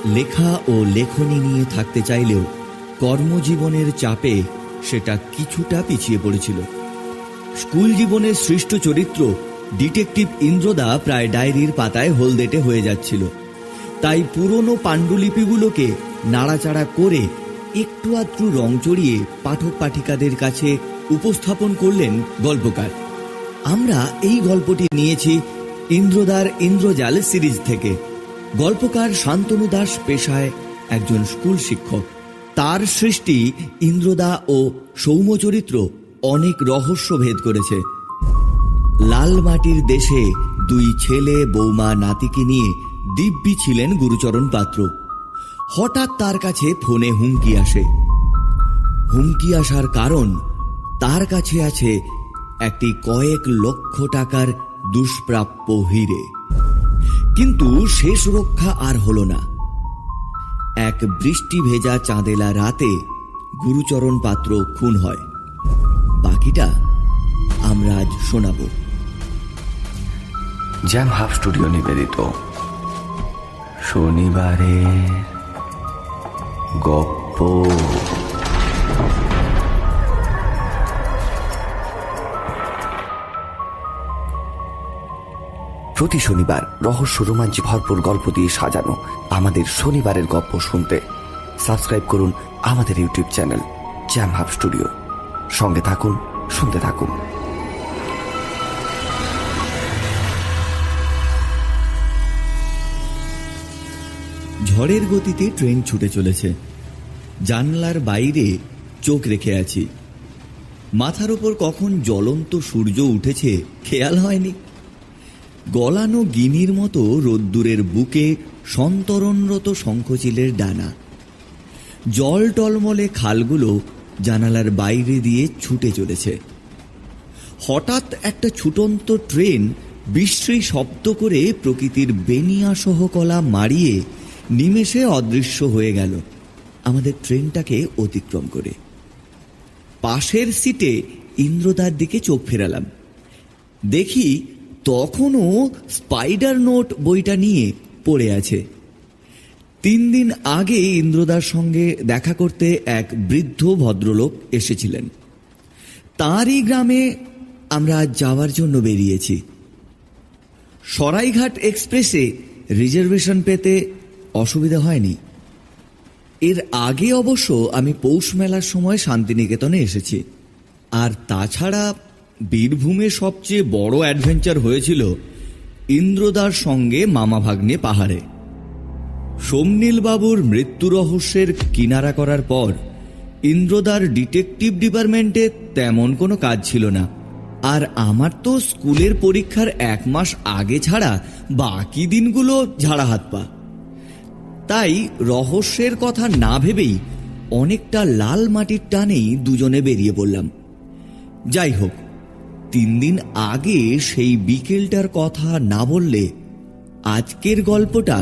লেখা ও লেখনী নিয়ে থাকতে চাইলেও কর্মজীবনের চাপে সেটা কিছুটা পিছিয়ে পড়েছিল। স্কুল জীবনের সৃষ্ট চরিত্র ডিটেকটিভ ইন্দ্রদা প্রায় ডায়েরির পাতায় হলদেটে হয়ে যাচ্ছিল। তাই পুরনো পাণ্ডুলিপিগুলোকে নাড়াচাড়া করে একটু আধটু রং চড়িয়ে পাঠক পাঠিকাদের কাছে উপস্থাপন করলেন গল্পকার। আমরা এই গল্পটি নিয়েছি ইন্দ্রদার ইন্দ্রজাল সিরিজ থেকে। গল্পকার শান্তনু দাস পেশায় একজন স্কুল শিক্ষক। তার সৃষ্টি ইন্দ্রদা ও সৌম্য চরিত্র অনেক রহস্য ভেদ করেছে। লাল মাটির দেশে দুই ছেলে বৌমা নাতিকে নিয়ে দিব্যি ছিলেন গুরুচরণ পাত্র। হঠাৎ তার কাছে ফোনে হুমকি আসে। হুমকি আসার কারণ, তার কাছে আছে একটি কয়েক লক্ষ টাকার দুষ্প্রাপ্য হিরে। কিন্তু শেষ রক্ষা আর হলো না। এক বৃষ্টি ভেজা চাঁদেলা রাতে গুরুচরণ পাত্র খুন হয়। বাকিটা আমরা আজ শোনাব। জ্যাম হাব স্টুডিও নিবেদিত শনিবারের গপ্প। প্রতি শনিবার রহস্য রোমাঞ্চে ভরপুর গল্প দিয়ে সাজানো আমাদের শনিবারের গপ্প শুনতে সাবস্ক্রাইব করুন আমাদের YouTube channel jam hub studio. সঙ্গে থাকুন, শুনতে থাকুন। ঝড়ের গতিতে ট্রেন ছুটে চলেছে। জানলার বাইরে চোখ রেখে আছি। মাথার উপর কখন জ্বলন্ত সূর্য উঠেছে খেয়াল হয়নি। গলানো গিনির মতো রোদ্দুরের বুকে সন্তরণরত শঙ্খচিলের ডানা। জল টলমলে খালগুলো জানালার বাইরে দিয়ে ছুটে চলেছে। হঠাৎ একটা ছুটন্ত ট্রেন বিশ্রী শব্দ করে প্রকৃতির বেনিয়াসহ কলা মারিয়ে নিমেষে অদৃশ্য হয়ে গেল আমাদের ট্রেনটাকে অতিক্রম করে। পাশের সিটে ইন্দ্রদার দিকে চোখ ফেরালাম। দেখি তখনও স্পাইডার নোট বইটা নিয়ে পড়ে আছে। 3 দিন আগে ইন্দ্রদার সঙ্গে দেখা করতে এক বৃদ্ধ ভদ্রলোক এসেছিলেন। তাঁরই গ্রামে আমরা আজ যাওয়ার জন্য বেরিয়েছি। সরাইঘাট এক্সপ্রেসে রিজার্ভেশন পেতে অসুবিধা হয়নি। এর আগে অবশ্য আমি পৌষ মেলার সময় শান্তিনিকেতনে এসেছি। আর তাছাড়া বীরভূমে সবচেয়ে বড় অ্যাডভেঞ্চার হয়েছিল ইন্দ্রদার সঙ্গে মামা ভাগ্নে পাহাড়ে। সোমনীলবাবুর মৃত্যু রহস্যের কিনারা করার পর ইন্দ্রদার ডিটেকটিভ ডিপার্টমেন্টে তেমন কোনো কাজ ছিল না। আর আমার তো স্কুলের পরীক্ষার 1 মাস আগে ছাড়া বাকি দিনগুলো ঝাড়া হাত পা। তাই রহস্যের কথা না ভেবেই অনেকটা লাল মাটির টানেই দুজনে বেরিয়ে পড়লাম। যাই হোক, 3 দিন আগে সেই বিকেলটার কথা না বললে আজকের গল্পটা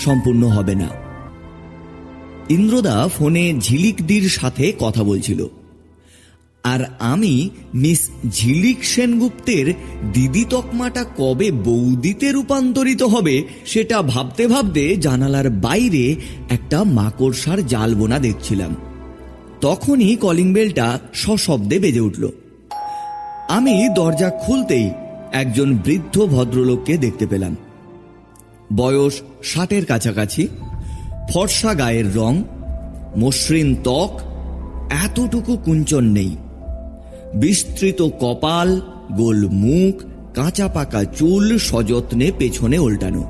সম্পূর্ণ হবে না। ইন্দ্রদা ফোনে ঝিলিকদির সাথে কথা বলছিল, আর আমি মিস ঝিলিক সেনগুপ্তের দিদি তকমাটা কবে বৌদিতে রূপান্তরিত হবে সেটা ভাবতে ভাবতে জানালার বাইরে একটা মাকড়সার জাল বোনা দেখছিলাম। তখনই কলিং বেলটা সশব্দে বেজে উঠল। আমি দরজা খুলতেই একজন বৃদ্ধ ভদ্রলোককে দেখতে পেলাম। বয়স 60-এর কাছাকাছি, ফর্সা গায়ের রং, মসৃণ ত্বক, এতটুকু কুঞ্চন নেই। বিস্তৃত কপাল, গোল মুখ, কাঁচা পাকা চুল সযত্নে পেছনে ওল্টানো।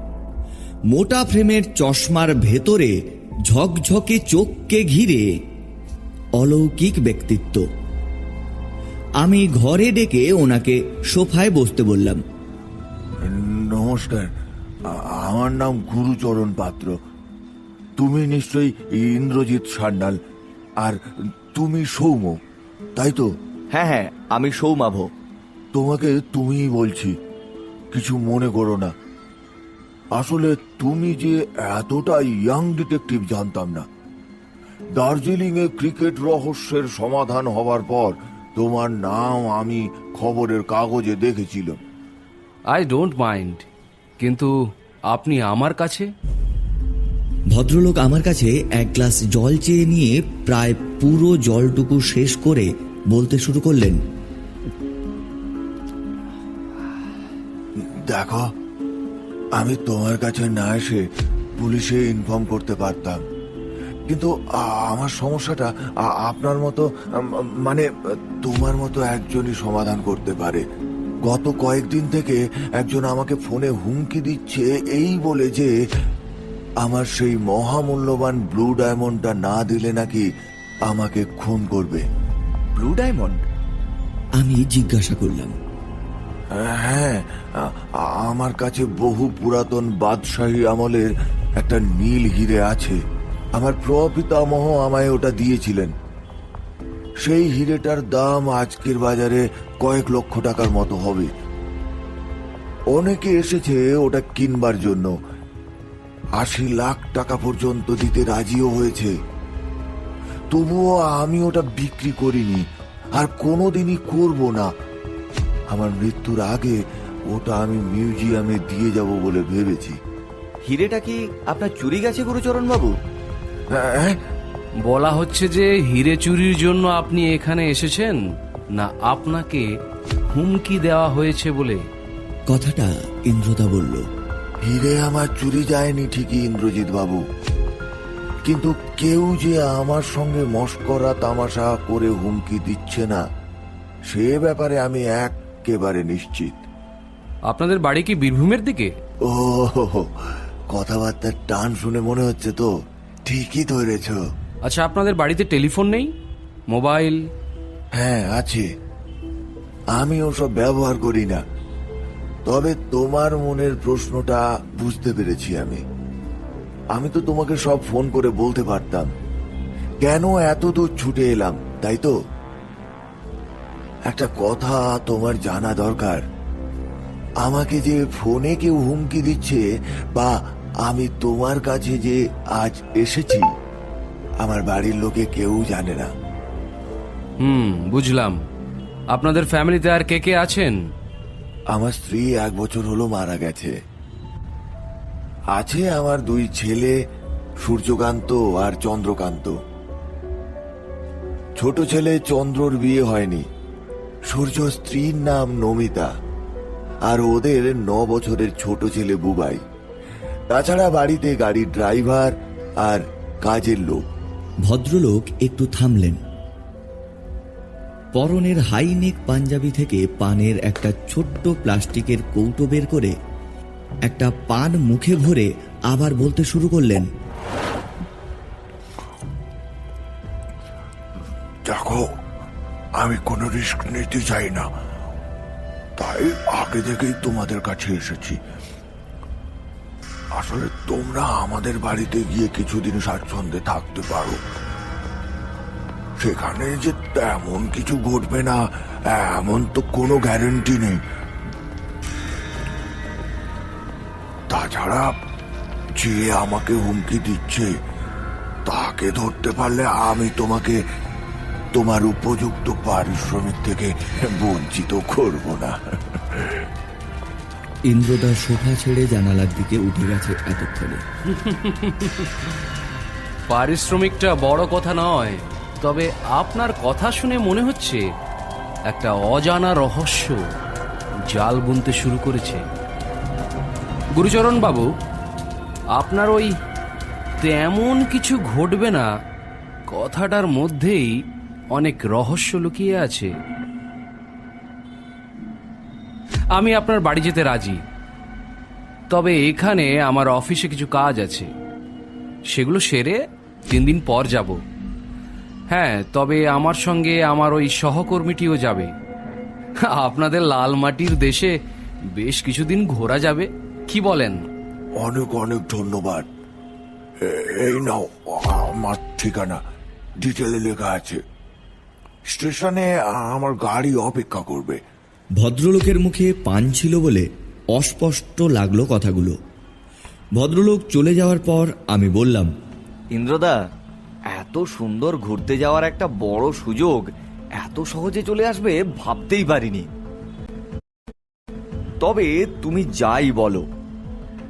মোটা ফ্রেমের চশমার ভেতরে ঝকঝকে চোখকে ঘিরে অলৌকিক ব্যক্তিত্ব। আমি ঘরে ডেকে ওনাকে সোফায় বসতে বললাম। নমস্কার, আমার নাম গুরুচরণ পাত্র। তুমি নিশ্চয়ই ইন্দ্রজিৎ সান্যাল, আর তুমি সৌম্য, তাই তো? হ্যাঁ হ্যাঁ, আমি সৌমাভ। তোমাকে তুমিই বলছি, কিছু মনে করো না। আসলে তুমি যে এতটা ইয়াং ডিটেকটিভ জানতাম না। দার্জিলিংয়ে ক্রিকেট রহস্যের সমাধান হবার পর তোমার নাম আমি খবরের কাগজে দেখেছিলাম। আই ডোন্ট মাইন্ড, কিন্তু আপনি আমার কাছে? ভদ্রলোক আমার কাছে এক গ্লাস জল চেয়ে নিয়ে প্রায় পুরো জলটুকু শেষ করে বলতে শুরু করলেন, দেখো, আমি তোমার কাছে না এসে পুলিশে ইনফর্ম করতে পারতাম, কিন্তু আমার সমস্যাটা আপনার মতো মানে তোমার মতো একজনই সমাধান করতে পারে। গত কয়েকদিন থেকে একজন আমাকে ফোনে হুমকি দিচ্ছে এই বলে যে আমার সেই মহামূল্যবান ব্লু ডায়মন্ডটা না দিলে নাকি আমাকে খুন করবে। Blue diamond? আমি জিজ্ঞাসা করলাম, হ্যাঁ, আমার কাছে বহু পুরাতন বাদশাহী আমলের একটা নীল হিরে আছে। আমার প্রপিতামহ আমায় ওটা দিয়েছিলেন। সেই হিরেটার দাম আজকের বাজারে কয়েক লক্ষ টাকার মতো হবে। অনেকে এসেছে ওটা কিনবার জন্য, 80 লাখ টাকা পর্যন্ত দিতে রাজিও হয়েছে। তবুও আমি ওটা বিক্রি করিনি, আর কোনোদিনই করব না। আমার মৃত্যুর আগে ওটা আমি মিউজিয়ামে দিয়ে যাব বলে ভেবেছি। হিরেটা কি আপনার চুরি গেছে গুরুচরণ বাবু? হ্যাঁ, বলা হচ্ছে যে হিরে চুরির জন্য আপনি এখানে এসেছেন, না আপনাকে হুমকি দেওয়া হয়েছে বলে? কথাটা ইন্দ্রদা বলল। হিরে আমার চুরি যায়নি ঠিকই ইন্দ্রজিৎ বাবু, কিন্তু কেউ যে আমার সঙ্গে মশকরা তামাশা করে হুমকি দিচ্ছে না সে ব্যাপারে আমি একেবারে নিশ্চিত। আপনাদের বাড়ি কি বীরভূমের দিকে? ও, কথাবার্তার টান শুনে মনে হচ্ছে তো ঠিকই ধরেছ। আচ্ছা, আপনাদের বাড়িতে টেলিফোন নেই, মোবাইল? হ্যাঁ আছে, আমি ওসব ব্যবহার করি না। তবে তোমার মনের প্রশ্নটা বুঝতে পেরেছি। আমি তো তোমাকে সব ফোন করে বলতে পারতাম। কেন এত দূর ছুটে এলাম, তাই তো? একটা কথা তোমার জানা দরকার, আমাকে যে ফোনে কেউ হুমকি দিচ্ছে বা আমি তোমার কাছে যে আজ এসেছি, আমার বাড়ির লোকে কেউ জানে না। বুঝলাম। আপনাদের ফ্যামিলিতে আর কে কে আছেন? আমার স্ত্রী 1 বছর হলো মারা গেছে। আছে আমার 2 ছেলে, সূর্যকান্ত আর চন্দ্রকান্ত। ছোট ছেলে চন্দ্রর বিয়ে হয়নি। সূর্য স্ত্রীর নাম নমিতা, আর ওদের 9 বছরের ছোট ছেলে বুবাই। তাছাড়া বাড়িতে গাড়ির ড্রাইভার আর কাজের লোক। ভদ্রলোক একটু থামলেন। পরনের হাইনেক পাঞ্জাবি থেকে পানের একটা ছোট্ট প্লাস্টিকের কৌটো বের করে একটা পান মুখে ভরে আবার বলতে শুরু করলেন, দেখো, আমি কোনো রিস্ক নিতে চাই না, তাই আগে থেকেই তোমাদের কাছে এসেছি। আসলে তোমরা আমাদের বাড়িতে গিয়ে কিছুদিন স্বাচ্ছন্দ্যে থাকতে পারো। সেখানে যে তেমন কিছু ঘটবে না এমন তো কোনো গ্যারান্টি নেই। তাছাড়া যে আমাকে হুমকি দিচ্ছে তাকে ধরতে পারলে আমি তোমাকে তোমার উপযুক্ত পারিশ্রমিক থেকে বঞ্চিত করব না। ইন্দ্রদা সোফা ছেড়ে জানালার দিকে উঠে গেছে এতক্ষণে। পারিশ্রমিকটা বড় কথা নয়, তবে আপনার কথা শুনে মনে হচ্ছে একটা অজানা রহস্য জাল বুনতে শুরু করেছে। গুরুচরণ বাবু, আপনার ওই তেমন কিছু ঘটবে না কথাটার মধ্যেই অনেক রহস্য লুকিয়ে আছে। আমি আপনার বাড়ি যেতে রাজি, তবে এখানে আমার অফিসে কিছু কাজ আছে, সেগুলো সেরে 3 দিন পর যাব। হ্যাঁ, তবে আমার সঙ্গে আমার ওই সহকর্মীটিও যাবে। আপনাদের লাল মাটির দেশে বেশ কিছুদিন ঘোরা যাবে, কি বলেন? অনেক অনেক ধন্যবাদ। এই নাও আমার ঠিকানা, ডিটেলে লেখা আছে। স্টেশনে আমার গাড়ি অপেক্ষা করবে। ভদ্রলোকের মুখে পান ছিল বলে অস্পষ্ট লাগলো কথাগুলো। ভদ্রলোক চলে যাওয়ার পর আমি বললাম, ইন্দ্রদা, এত সুন্দর ঘুরতে যাওয়ার একটা বড় সুযোগ এত সহজে চলে আসবে ভাবতেই পারিনি। তবে তুমি যাই বলো,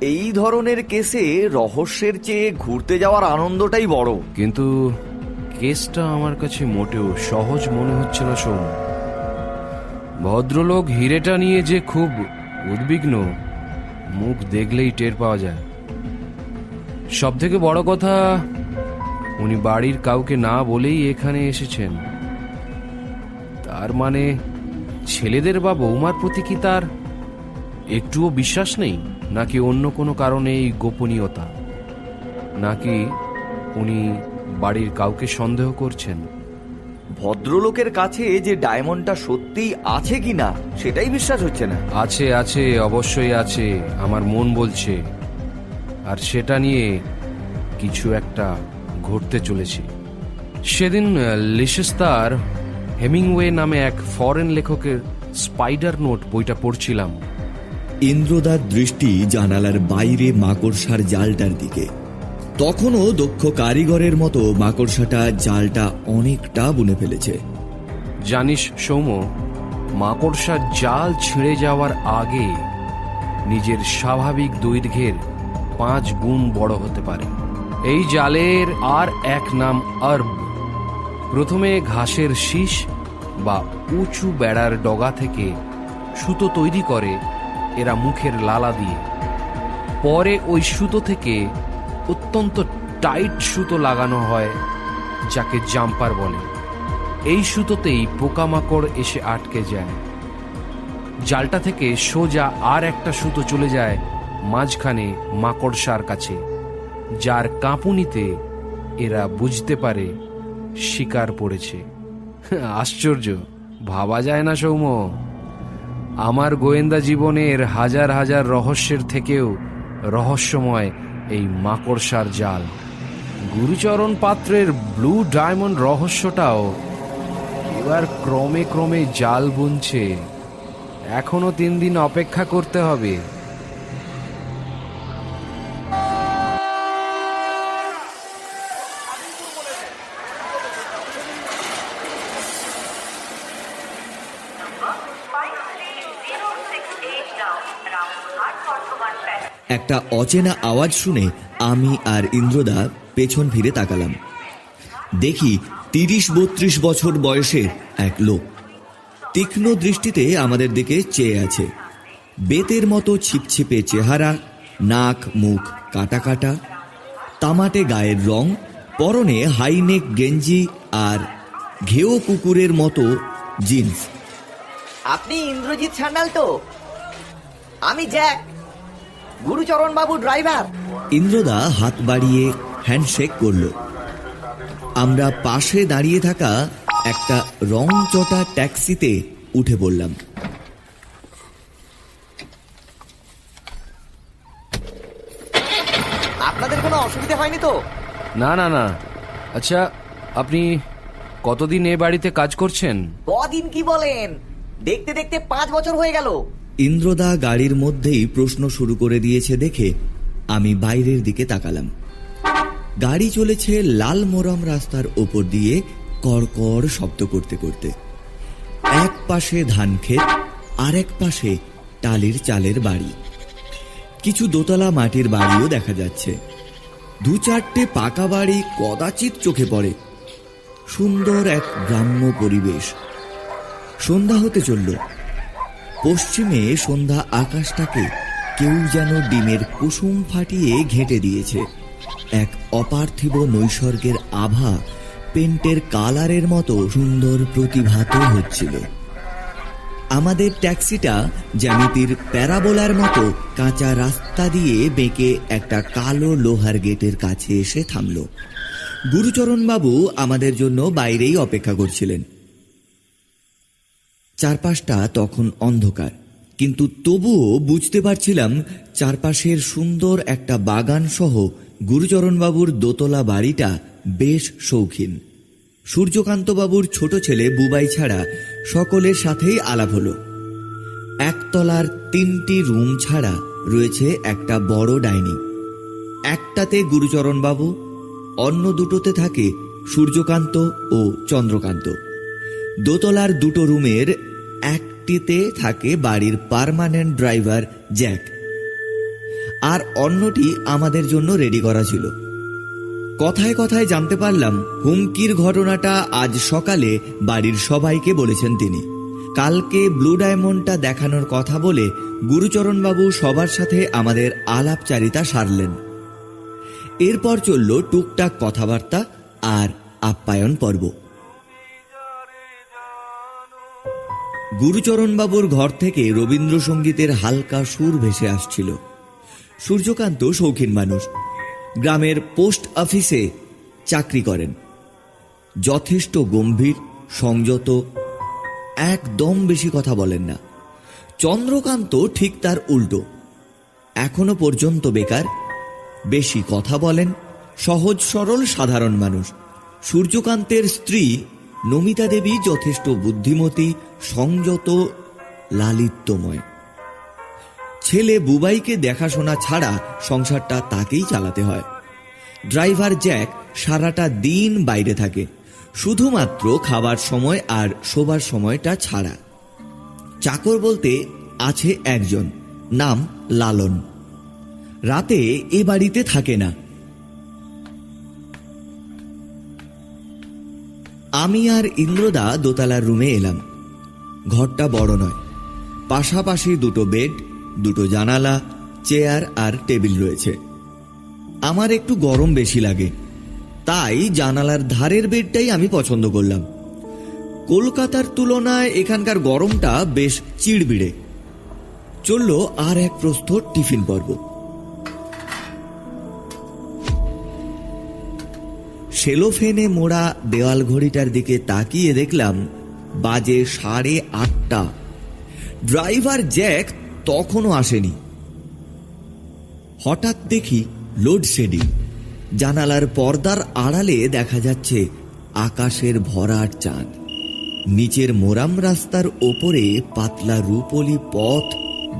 এই ধরনের কেসে রহস্যের চেয়ে ঘুরতে যাওয়ার আনন্দটাই বড়। কিন্তু কেসটা আমার কাছে মোটেও সহজ মনে হচ্ছে না সোম। ভদ্রলোক হিরেটা নিয়ে যে খুব উদ্বিগ্ন, মুখ দেখলেই টের পাওয়া যায়। সব থেকে বড় কথা, উনি বাড়ির কাউকে না বলেই এখানে এসেছেন। তার মানে ছেলেদের বা বৌমার প্রতি কি তার একটুও বিশ্বাস নেই, নাকি অন্য কোনো কারণে এই গোপনীয়তা, নাকি উনি বাড়ির কাউকে সন্দেহ করছেন? ভদ্রলোকের কাছে যে ডায়মন্ডটা সত্যিই আছে কিনা সেটাই বিশ্বাস হচ্ছে না। আছে আছে, অবশ্যই আছে, আমার মন বলছে। আর সেটা নিয়ে কিছু একটা ঘটতে চলেছে। সেদিন লিসেস্তার হেমিংওয়ে নামে এক ফরেন লেখকের স্পাইডার নোট বইটা পড়ছিলাম। ইন্দ্রদার দৃষ্টি জানালার বাইরে মাকড়সার জালটার দিকে। তখনও দক্ষ কারিগরের মতো মাকড়সাটা জালটা অনেকটা বুনে ফেলেছে। জানিস সৌম্য, মাকড়সার জাল ছিঁড়ে যাওয়ার আগে নিজের স্বাভাবিক দৈর্ঘ্যের 5 গুণ বড় হতে পারে। এই জালের আর এক নাম আর্ব। প্রথমে ঘাসের শীষ বা উঁচু বেড়ার ডগা থেকে সুতো তৈরি করে এরা মুখের লালা দিয়ে। পরে ওই সুতো থেকে অত্যন্ত টাইট সুতো লাগানো হয়, যাকে জাম্পার বলে। এই সুতোতেই পোকামাকড় এসে আটকে যায়। জালটা থেকে সোজা আর একটা সুতো চলে যায় মাঝখানে মাকড়সার কাছে, যার কাঁপুনিতে এরা বুঝতে পারে শিকার পড়েছে। আশ্চর্য, ভাবা যায় না সৌম্য? আমার গোয়েন্দা জীবনের হাজার হাজার রহস্যের থেকেও রহস্যময় এই মাকড়সার জাল। গুরুচরণ পাত্রের ব্লু ডায়মন্ড রহস্যটাও এবার ক্রমে ক্রমে জাল বুনছে। এখনো 3 দিন অপেক্ষা করতে হবে। একটা অচেনা আওয়াজ শুনে আমি আর ইন্দ্রদা পেছন ফিরে তাকালাম। দেখি 30-32 বছর বয়সের এক লোক তীক্ষ্ণ দৃষ্টিতে আমাদের দিকে চেয়ে আছে। বেতের মতো ছিপছিপে চেহারা, নাক মুখ কাটা কাটা, তামাটে গায়ের রং, পরনে হাইনেক গেঞ্জি আর ঘেও কুকুরের মতো জিন্স। আপনি ইন্দ্রজিৎ সান্যাল তো? আমি জ্যাক, গুরুচরণ বাবু ড্রাইভার। ইন্দ্রদা হাত বাড়িয়ে হ্যান্ডশেক করল। আমরা পাশে দাঁড়িয়ে থাকা একটা রংচটা ট্যাক্সিতে উঠে পড়লাম। আপনাদের কোনো অসুবিধা হয়নি তো? না না না। আচ্ছা, আপনি কতদিন এ বাড়িতে কাজ করছেন? কদিন কি বলেন, দেখতে দেখতে 5 বছর হয়ে গেল। ইন্দ্রদা গাড়ির মধ্যেই প্রশ্ন শুরু করে দিয়েছে দেখে আমি বাইরের দিকে তাকালাম। গাড়ি চলেছে লাল মোরাম রাস্তার ওপর দিয়ে কড়কড় শব্দ করতে করতে। এক পাশে ধান ক্ষেত, আর এক পাশে টালির চালের বাড়ি। কিছু দোতলা মাটির বাড়িও দেখা যাচ্ছে। 2-4টে পাকা বাড়ি কদাচিৎ চোখে পড়ে। সুন্দর এক গ্রাম্য পরিবেশ। সন্ধ্যা হতে চলল। পশ্চিমে সন্ধ্যা আকাশটাকে কেউ যেন ডিমের কুসুম ফাটিয়ে ঘেঁটে দিয়েছে। এক অপার্থিব নৈসর্গের আভা পেন্টের কালারের মতো সুন্দর প্রতিভাত হচ্ছিল। আমাদের ট্যাক্সিটা জ্যামিতির প্যারাবোলার মতো কাঁচা রাস্তা দিয়ে বেঁকে একটা কালো লোহার গেটের কাছে এসে থামল। গুরুচরণবাবু আমাদের জন্য বাইরেই অপেক্ষা করছিলেন। চারপাশটা তখন অন্ধকার, কিন্তু তবুও বুঝতে পারছিলাম চারপাশের সুন্দর একটা বাগান সহ গুরুচরণবাবুর দোতলা বাড়িটা বেশ শৌখিন। সূর্যকান্তবাবুর ছোট ছেলে বুবাই ছাড়া সকলের সাথেই আলাপ হলো। একতলার 3টি রুম ছাড়া রয়েছে একটা বড় ডাইনিং। একটাতে গুরুচরণবাবু, অন্য দুটোতে থাকে সূর্যকান্ত ও চন্দ্রকান্ত। দোতলার 2টো রুমের একটিতে থাকে বাড়ির পার্মানেন্ট ড্রাইভার জ্যাক। আর অন্যটি আমাদের জন্য রেডি করা ছিল। কথায় কথায় জানতে পারলাম হুমকির ঘটনাটা আজ সকালে বাড়ির সবাইকে বলেছেন তিনি। কালকে ব্লু ডায়মন্ডটা দেখানোর কথা বলে গুরুচরণবাবু সবার সাথে আমাদের আলাপচারিতা সারলেন। এরপর চলল টুকটাক কথাবার্তা আর আপ্যায়ন পর্ব। গুরুচরণবাবুর ঘর থেকে রবীন্দ্রসঙ্গীতের হালকা সুর ভেসে আসছিল। সূর্যকান্ত শৌখিন মানুষ, গ্রামের পোস্ট অফিসে চাকরি করেন। যথেষ্ট গম্ভীর, সংযত, একদম বেশি কথা বলেন না। চন্দ্রকান্ত ঠিক তার উল্টো, এখনো পর্যন্ত বেকার, বেশি কথা বলেন, সহজ সরল সাধারণ মানুষ। সূর্যকান্তের স্ত্রী নমিতা দেবী যথেষ্ট বুদ্ধিমতী, সংযত, লালিত্যময়। ছেলে বুবাইকে দেখাশোনা ছাড়া সংসারটা তাকেই চালাতে হয়। ড্রাইভার জ্যাক সারাটা দিন বাইরে থাকে, শুধুমাত্র খাবার সময় আর শোবার সময়টা ছাড়া। চাকর বলতে আছে একজন, নাম লালন। রাতে এ বাড়িতে থাকে না। আমি আর ইন্দ্রদা দোতলার রুমে এলাম। ঘরটা বড় নয়, পাশাপাশি দুটো বেড, দুটো জানালা, চেয়ার আর টেবিল রয়েছে। আমার একটু গরম বেশি লাগে, তাই জানালার ধারের বেডটাই আমি পছন্দ করলাম। কলকাতার তুলনায় এখানকার গরমটা বেশ চিড়বিড়ে। চলল আর এক প্রস্তর টিফিন পর্ব। সেলোফেনে মোড়া দেওয়াল ঘড়িটার দিকে তাকিয়ে দেখলাম বাজে 8:30। ড্রাইভার জ্যাক তখনও আসেনি। হঠাৎ দেখি লোডশেডিং। জানালার পর্দার আড়ালে দেখা যাচ্ছে আকাশের ভরাট চাঁদ। নিচের মোরাম রাস্তার ওপরে পাতলা রূপলি পথ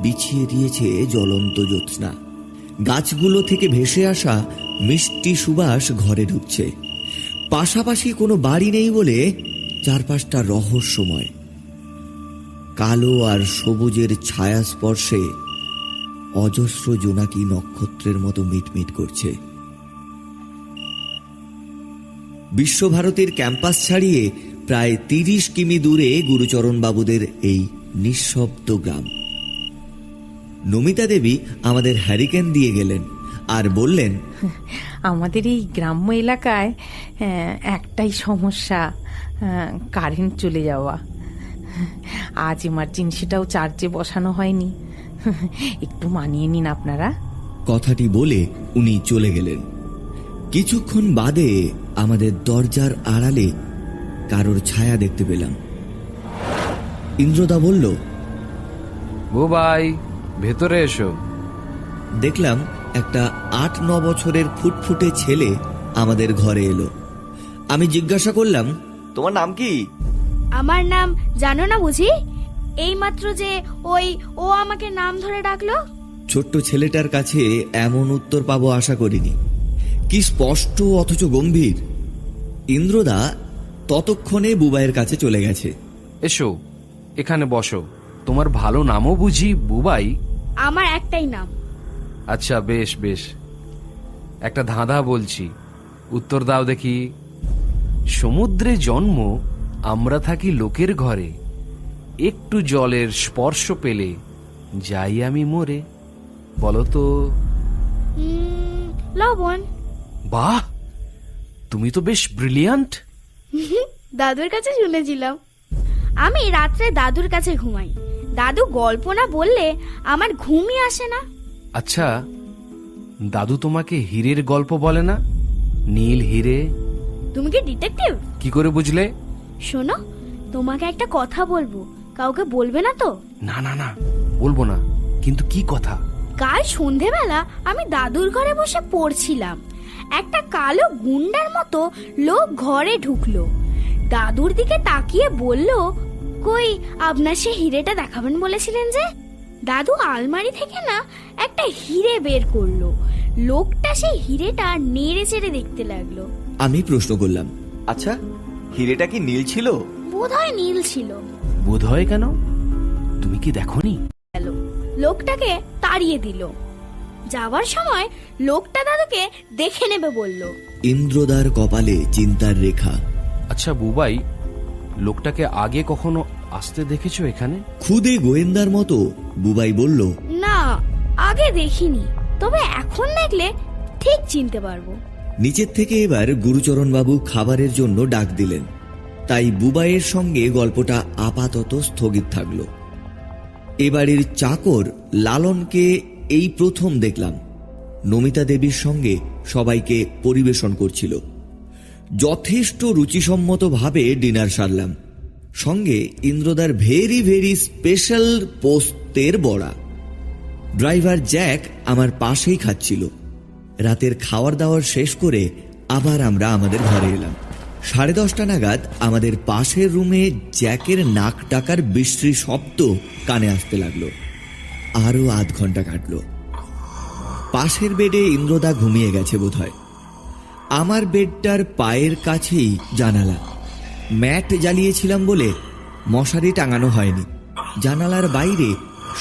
বিছিয়ে দিয়েছে জ্বলন্ত জ্যোৎস্না। গাছগুলো থেকে ভেসে আসা মিষ্টি সুবাস ঘরে ঢুকছে। পাশাপাশি কোনো বাড়ি নেই বলে চারপাশটা রহস্যময়। কালো আর সবুজের ছায়া স্পর্শে অজস্র জোনাকি নক্ষত্রের মতো মিটমিট করছে। বিশ্বভারতীর ক্যাম্পাস ছাড়িয়ে প্রায় 30 কিমি দূরে গুরুচরণ বাবুদের এই নিঃশব্দ গ্রাম। নমিতা দেবী আমাদের হ্যারিকেন দিয়ে গেলেন আর বললেন, আমাদের এই গ্রাম্য এলাকায় একটাই সমস্যা, কারেন্ট চলে যাওয়া। আজ ইমার্জেন্সিটাও চার্জে বসানো হয়নি, একটু মানিয়ে নিন আপনারা। কথাটি বলে উনি চলে গেলেন। কিছুক্ষণ বাদে আমাদের দরজার আড়ালে কারোর ছায়া দেখতে পেলাম। ইন্দ্রদা বলল, বুবাই, ভেতরে এসো। দেখলাম একটা 8-9 বছরের ফুটফুটে ছেলে আমাদের ঘরে এলো। আমি জিজ্ঞাসা করলাম, তোমার নাম কি? আমার নাম জানো না বুঝি? এইমাত্র যে ও আমাকে নাম ধরে ডাকলো। ছোট্ট ছেলেটার কাছে এমন উত্তর পাবো আশা করিনি। কি স্পষ্ট অথচ গম্ভীর। ইন্দ্রদা ততক্ষণে বুবাইয়ের কাছে চলে গেছে। এসো, এখানে বসো। তোমার ভালো নামও বুঝি বুবাই? আমার একটাই নাম। আচ্ছা, বেশ বেশ। একটা ধাঁধা বলছি, উত্তর দাও দেখি। সমুদ্রে জন্ম, আমরা থাকি লোকের ঘরে, একটু জলের স্পর্শ পেলে যাই আমি মরে। বলো তো। লবণ। বাহ, তুমি তো বেশ ব্রিলিয়ান্ট। দাদুর কাছে শুনেছিলাম। আমি রাত্রে দাদুর কাছে ঘুমাই। দাদু গল্প না বললে আমার ঘুমই আসে না। আচ্ছা, দাদু তোমাকে হীরের গল্প বলে না? নীল হীরে। তুমি কি ডিটেকটিভ? কি করে বুঝলে? শোনো, তোমাকে একটা কথা বলবো, কাউকে বলবে না তো? না না না, বলবো না। কিন্তু কি কথা? কাল সন্ধেবেলা আমি দাদুর ঘরে বসে পড়ছিলাম। একটা কালো গুন্ডার মতো লোক ঘরে ঢুকলো। দাদুর দিকে তাকিয়ে বলল, কই আপনার সে হিরেটা দেখাবেন বলেছিলেন যে? দাদু আলমারি থেকে না একটা হিরে বের করলো। লোকটা সেই হিরেটা নেড়ে চেড়ে দেখতে লাগলো। আমি প্রশ্ন করলাম, আচ্ছা, হিরেটা কি নীল ছিল? বোধহয় নীল ছিল। বোধ হয় কেন? তুমি কি দেখোনি? লোকটাকে তাড়িয়ে দিল। যাওয়ার সময় লোকটা দাদুকে দেখে নেবে বলল। ইন্দ্রদার কপালে চিন্তার রেখা। আচ্ছা বুবাই, লোকটাকে আগে কখনো আসতে দেখেছো এখানে? খুদে গোয়েন্দার মতো বুবাই বলল, না, আগে দেখিনি, তবে এখন দেখলে ঠিক চিনতে পারবো। নিচের থেকে এবার গুরুচরণ বাবু খাবারের জন্য ডাক দিলেন, তাই বুবাইয়ের সঙ্গে গল্পটা আপাতত স্থগিত থাকলো। এবাড়ির চাকর লালনকে এই প্রথম দেখলাম নমিতা দেবীর সঙ্গে সবাইকে পরিবেশন করছিল। যথেষ্ট রুচিসম্মতভাবে ডিনার সারলাম, সঙ্গে ইন্দ্রদার ভেরি ভেরি স্পেশাল পোস্তের বড়া। ড্রাইভার জ্যাক আমার পাশেই খাচ্ছিল। রাতের খাওয়ার দাওয়ার শেষ করে আবার আমরা আমাদের ঘরে এলাম। 10:30 নাগাদ আমাদের পাশের রুমে জ্যাকের নাক ডাকার বিশ্রী শব্দ কানে আসতে লাগলো। আরো আধ ঘন্টা কাটলো। পাশের বেডে ইন্দ্রদা ঘুমিয়ে গেছে বোধহয়। আমার বেডটার পায়ের কাছেই জানালা। ম্যাট জ্বালিয়েছিলাম বলে মশারি টাঙানো হয়নি। জানালার বাইরে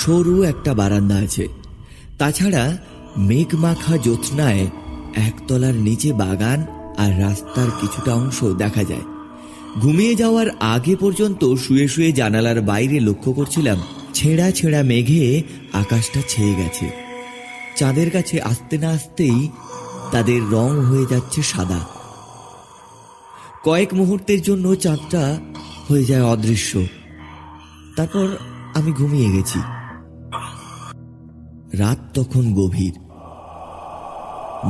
সরু একটা বারান্দা আছে। তাছাড়া মেঘমাখা জ্যোৎস্নায় একতলার নিচে বাগান আর রাস্তার কিছুটা অংশ দেখা যায়। ঘুমিয়ে যাওয়ার আগে পর্যন্ত শুয়ে শুয়ে জানালার বাইরে লক্ষ্য করছিলাম ছেঁড়া ছেঁড়া মেঘে আকাশটা ছেয়ে গেছে। চাঁদের কাছে আসতে না আসতেই তাদের রং হয়ে যাচ্ছে সাদা। কয়েক মুহূর্তের জন্য চাঁদটা হয়ে যায় অদৃশ্য। তারপর আমি ঘুমিয়ে গেছি। রাত তখন গভীর।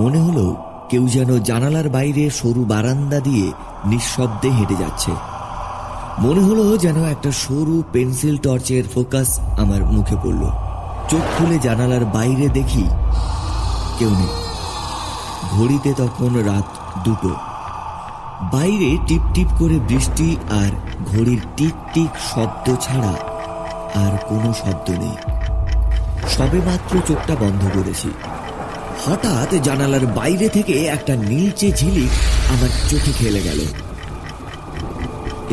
মনে হলো কেউ যেন জানালার বাইরে সরু বারান্দা দিয়ে নিঃশব্দে হেঁটে যাচ্ছে। মনে হলো যেন একটা সরু পেন্সিল টর্চের ফোকাস আমার মুখে পড়ল। চোখ খুলে জানালার বাইরে দেখি কেউ নেই। ঘড়িতে তখন রাত 2টো। বাইরে টিপ টিপ করে বৃষ্টি আর ঘড়ির টিক টিক শব্দ ছাড়া আর কোনো শব্দ নেই। সবে মাত্র চোখটা বন্ধ করেছি, হঠাৎ জানালার বাইরে থেকে একটা নীলচে ঝিলিক আমার চোখে খেলে গেল।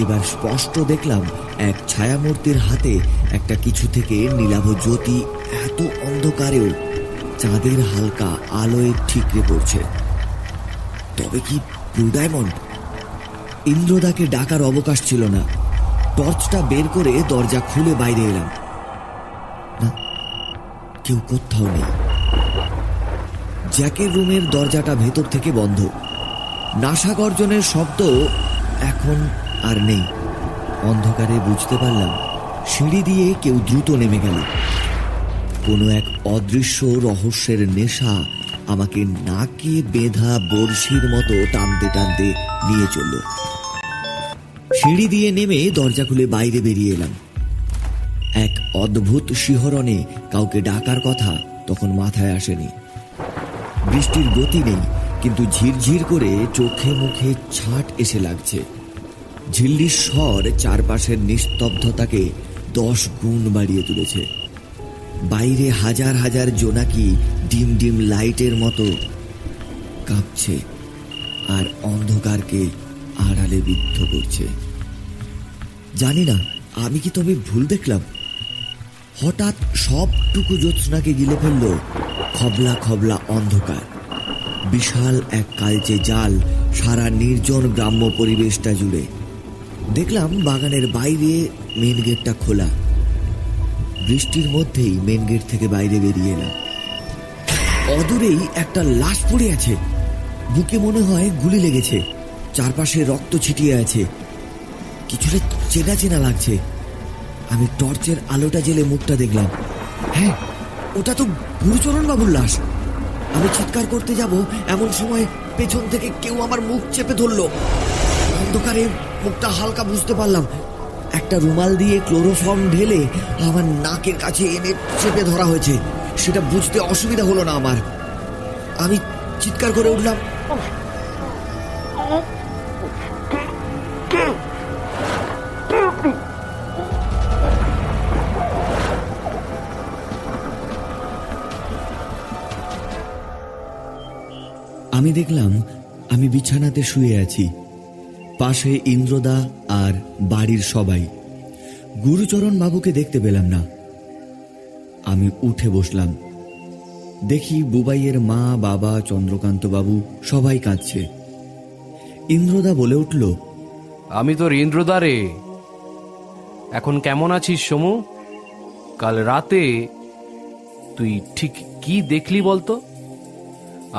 এবার স্পষ্ট দেখলাম এক ছায়ামূর্তির হাতে একটা কিছু থেকে নীলাভ জ্যোতি এত অন্ধকারেও চাঁদের হালকা আলোয় ঠিকরে পড়ছে। তবে কি ব্লু ডায়মন্ড? ইন্দ্রদাকে ডাকার অবকাশ ছিল না। টর্চটা বের করে দরজা খুলে বাইরে এলাম। না, কেউ কোথাও নেই। জ্যাকের রুমের দরজাটা ভেতর থেকে বন্ধ। নাসা গর্জনের শব্দ এখন আর নেই। অন্ধকারে বুঝতে পারলাম সিঁড়ি দিয়ে কেউ দ্রুত নেমে গেল। কোনো এক অদৃশ্য রহস্যের নেশা আমাকে নাকে বেঁধা বড়শির মতো টানতে টানতে নিয়ে চলল। সিঁড়ি দিয়ে নেমে দরজা খুলে বাইরে বেরিয়ে এলাম। এক অদ্ভুত শিহরণে কাউকে ডাকার কথা তখন মাথায় আসেনি। বৃষ্টির গতি নেই, কিন্তু ঝিরঝির করে চোখে মুখে ছাট এসে লাগছে। ঝিল্লির স্বর চারপাশের নিস্তব্ধতাকে 10 গুণ বাড়িয়ে তুলেছে। বাইরে হাজার হাজার জোনাকি ডিম ডিম লাইটের মতো কাঁপছে আর অন্ধকারকে আড়ালে বিদ্ধ করছে। জানি না আমি কি তবে ভুল দেখলাম। হঠাৎ সবটুকু জ্যোৎস্নাকে গিলে ফেলল খবলা খবলা অন্ধকার। বিশাল এক কালচে জাল সারা নির্জন গ্রাম্য পরিবেশটা জুড়ে। দেখলাম বাগানের বাইরে মেন গেটটা খোলা। বৃষ্টির মধ্যেই মেন গেট থেকে বাইরে বেরিয়ে এলাম। অদূরেই একটা লাশ পড়ে আছে। বুকে মনে হয় গুলি লেগেছে। চারপাশে রক্ত ছিটিয়ে আছে। কিছুটা চেনা চেনা লাগছে। আমি টর্চের আলোটা জেলে মুখটা দেখলাম। হ্যাঁ, ওটা তো গুরুচরণ বাবুর লাশ। আমি চিৎকার করতে যাব এমন সময় পেছন থেকে কেউ আমার মুখ চেপে ধরলো। অন্ধকারে মুখটা হালকা বুঝতে পারলাম। একটা রুমাল দিয়ে ক্লোরোফর্ম ঢেলে আমার নাকের কাছে এনে চেপে ধরা হয়েছে। সেটা বুঝতে অসুবিধা হলো না আমার। আমি চিৎকার করে উঠলাম, আমি দেখলাম আমি বিছানাতে শুয়ে আছি। পাশে ইন্দ্রদা আর বাড়ির সবাই। গুরুচরণ বাবুকে দেখতে পেলাম না। আমি উঠে বসলাম। দেখি বুবাইয়ের মা, বাবা, চন্দ্রকান্ত বাবু সবাই কাঁদছে। ইন্দ্রদা বলে উঠল, আমি তোর ইন্দ্রদা রে। এখন কেমন আছিস সমু? কাল রাতে তুই ঠিক কি দেখলি বলতো?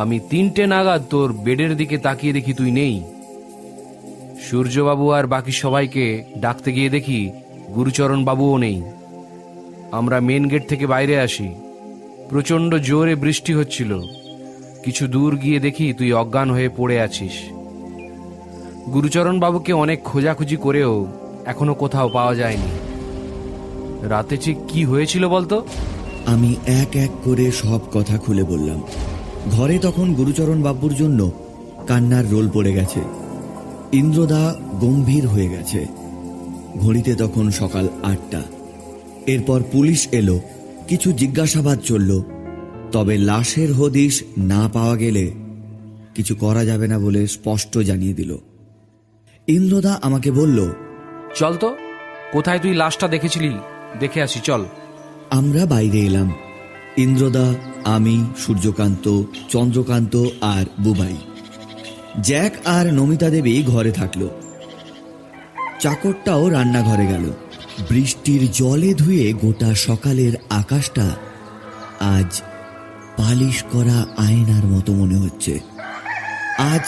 আমি 3টে নাগাদ তোর বেডের দিকে তাকিয়ে দেখি তুই নেই। সূর্যবাবু আর বাকি সবাইকে ডাকতে গিয়ে দেখি গুরুচরণ বাবুও নেই। আমরা মেন গেট থেকে বাইরে আসি, প্রচণ্ড জোরে বৃষ্টি হচ্ছিল। কিছু দূর গিয়ে দেখি তুই অজ্ঞান হয়ে পড়ে আছিস। গুরুচরণ বাবুকে অনেক খোঁজাখুঁজি করেও এখনো কোথাও পাওয়া যায়নি। রাতে ঠিক কি হয়েছিল বলতো? আমি এক এক করে সব কথা খুলে বললাম। ঘরে তখন গুরুচরণ বাবুর জন্য কান্নার রোল পড়ে গেছে। ইন্দ্রদা গম্ভীর হয়ে গেছে। ঘড়িতে তখন সকাল 8টা। এরপর পুলিশ এলো, কিছু জিজ্ঞাসাবাদ চলল। তবে লাশের হদিশ না পাওয়া গেলে কিছু করা যাবে না বলে স্পষ্ট জানিয়ে দিল। ইন্দ্রদা আমাকে বলল, চল তো, কোথায় তুই লাশটা দেখেছিলি দেখে আসি, চল। আমরা বাইরে এলাম। ইন্দ্রদা, আমি, সূর্যকান্ত, চন্দ্রকান্ত আর বুবাই। জ্যাক আর নমিতা দেবী ঘরে থাকলো। চাকরটাও রান্নাঘরে গেল। বৃষ্টির জলে ধুয়ে গোটা সকালের আকাশটা আজ পালিশ করা আয়নার মতো মনে হচ্ছে। আজ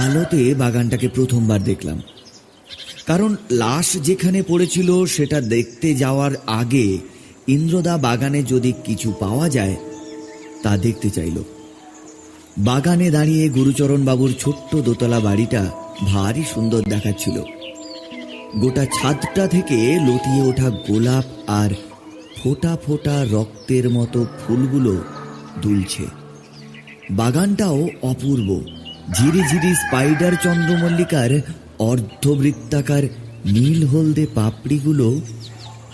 আলোতে বাগানটাকে প্রথমবার দেখলাম। কারণ লাশ যেখানে পড়েছিল সেটা দেখতে যাওয়ার আগে ইন্দ্রদা বাগানে যদি কিছু পাওয়া যায় তা দেখতে চাইল। বাগানে দাঁড়িয়ে গুরুচরণ বাবুর ছোট্ট দোতলা বাড়িটা ভারী সুন্দর দেখাচ্ছিল। গোটা ছাদটা থেকে লতিয়ে ওঠা গোলাপ আর ফোঁটা ফোঁটা রক্তের মতো ফুলগুলো দুলছে। বাগানটাও অপূর্ব। ঝিরি ঝিরি স্পাইডার চন্দ্রমল্লিকার অর্ধবৃত্তাকার নীল হলদে পাপড়িগুলো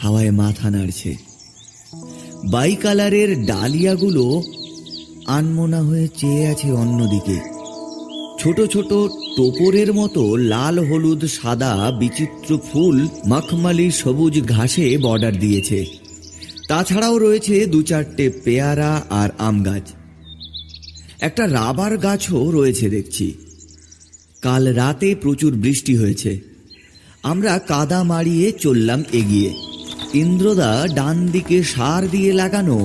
হাওয়ায় মাথা নাড়ছে। বাই কালারের ডালিয়াগুলো আনমনা হয়ে চেয়ে আছে অন্যদিকে। ছোট ছোট টোপরের মতো লাল, হলুদ, সাদা বিচিত্র ফুল মখমলি সবুজ ঘাসে বর্ডার দিয়েছে। তাছাড়াও রয়েছে 2-4টে পেয়ারা আর আম গাছ। একটা রাবার গাছও রয়েছে দেখছি। কাল রাতে প্রচুর বৃষ্টি হয়েছে। আমরা কাদা মাড়িয়ে চললাম এগিয়ে। ইন্দ্রদা ডান দিকে সার দিয়ে লাগানো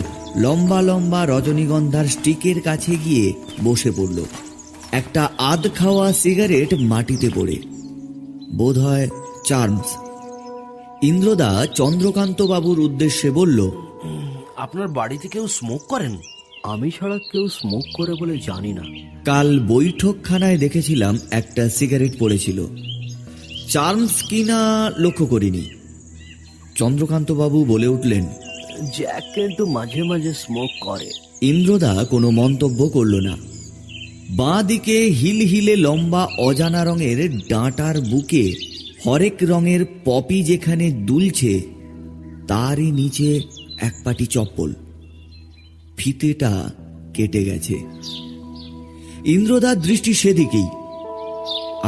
লম্বা লম্বা রজনীগন্ধার স্টিকের কাছে গিয়ে বসে পড়ল। একটা আধ খাওয়া সিগারেট মাটিতে পড়ে, বোধহয় চার্মস। ইন্দ্রদা চন্দ্রকান্ত বাবুর উদ্দেশ্যে বলল, আপনার বাড়িতে কেউ স্মোক করেন? আমি ছাড়া কেউ স্মোক করে বলে জানি না। কাল বৈঠকখানায় দেখেছিলাম একটা সিগারেট পড়েছিল। চার্মস কিনা লক্ষ্য করিনি। চন্দ্রকান্ত বাবু বলে উঠলেন, জ্যাক কিন্তু মাঝে মাঝে স্মোক করে। ইন্দ্রদা কোনো মন্তব্য করল না। বাঁ দিকে হিল হিলে লম্বা অজানা রঙের ডাঁটার বুকে হরেক রঙের পপি যেখানে দুলছে তারই নিচে এক পাটি চপ্পল। ফিতেটা কেটে গেছে। ইন্দ্রদার দৃষ্টি সেদিকেই।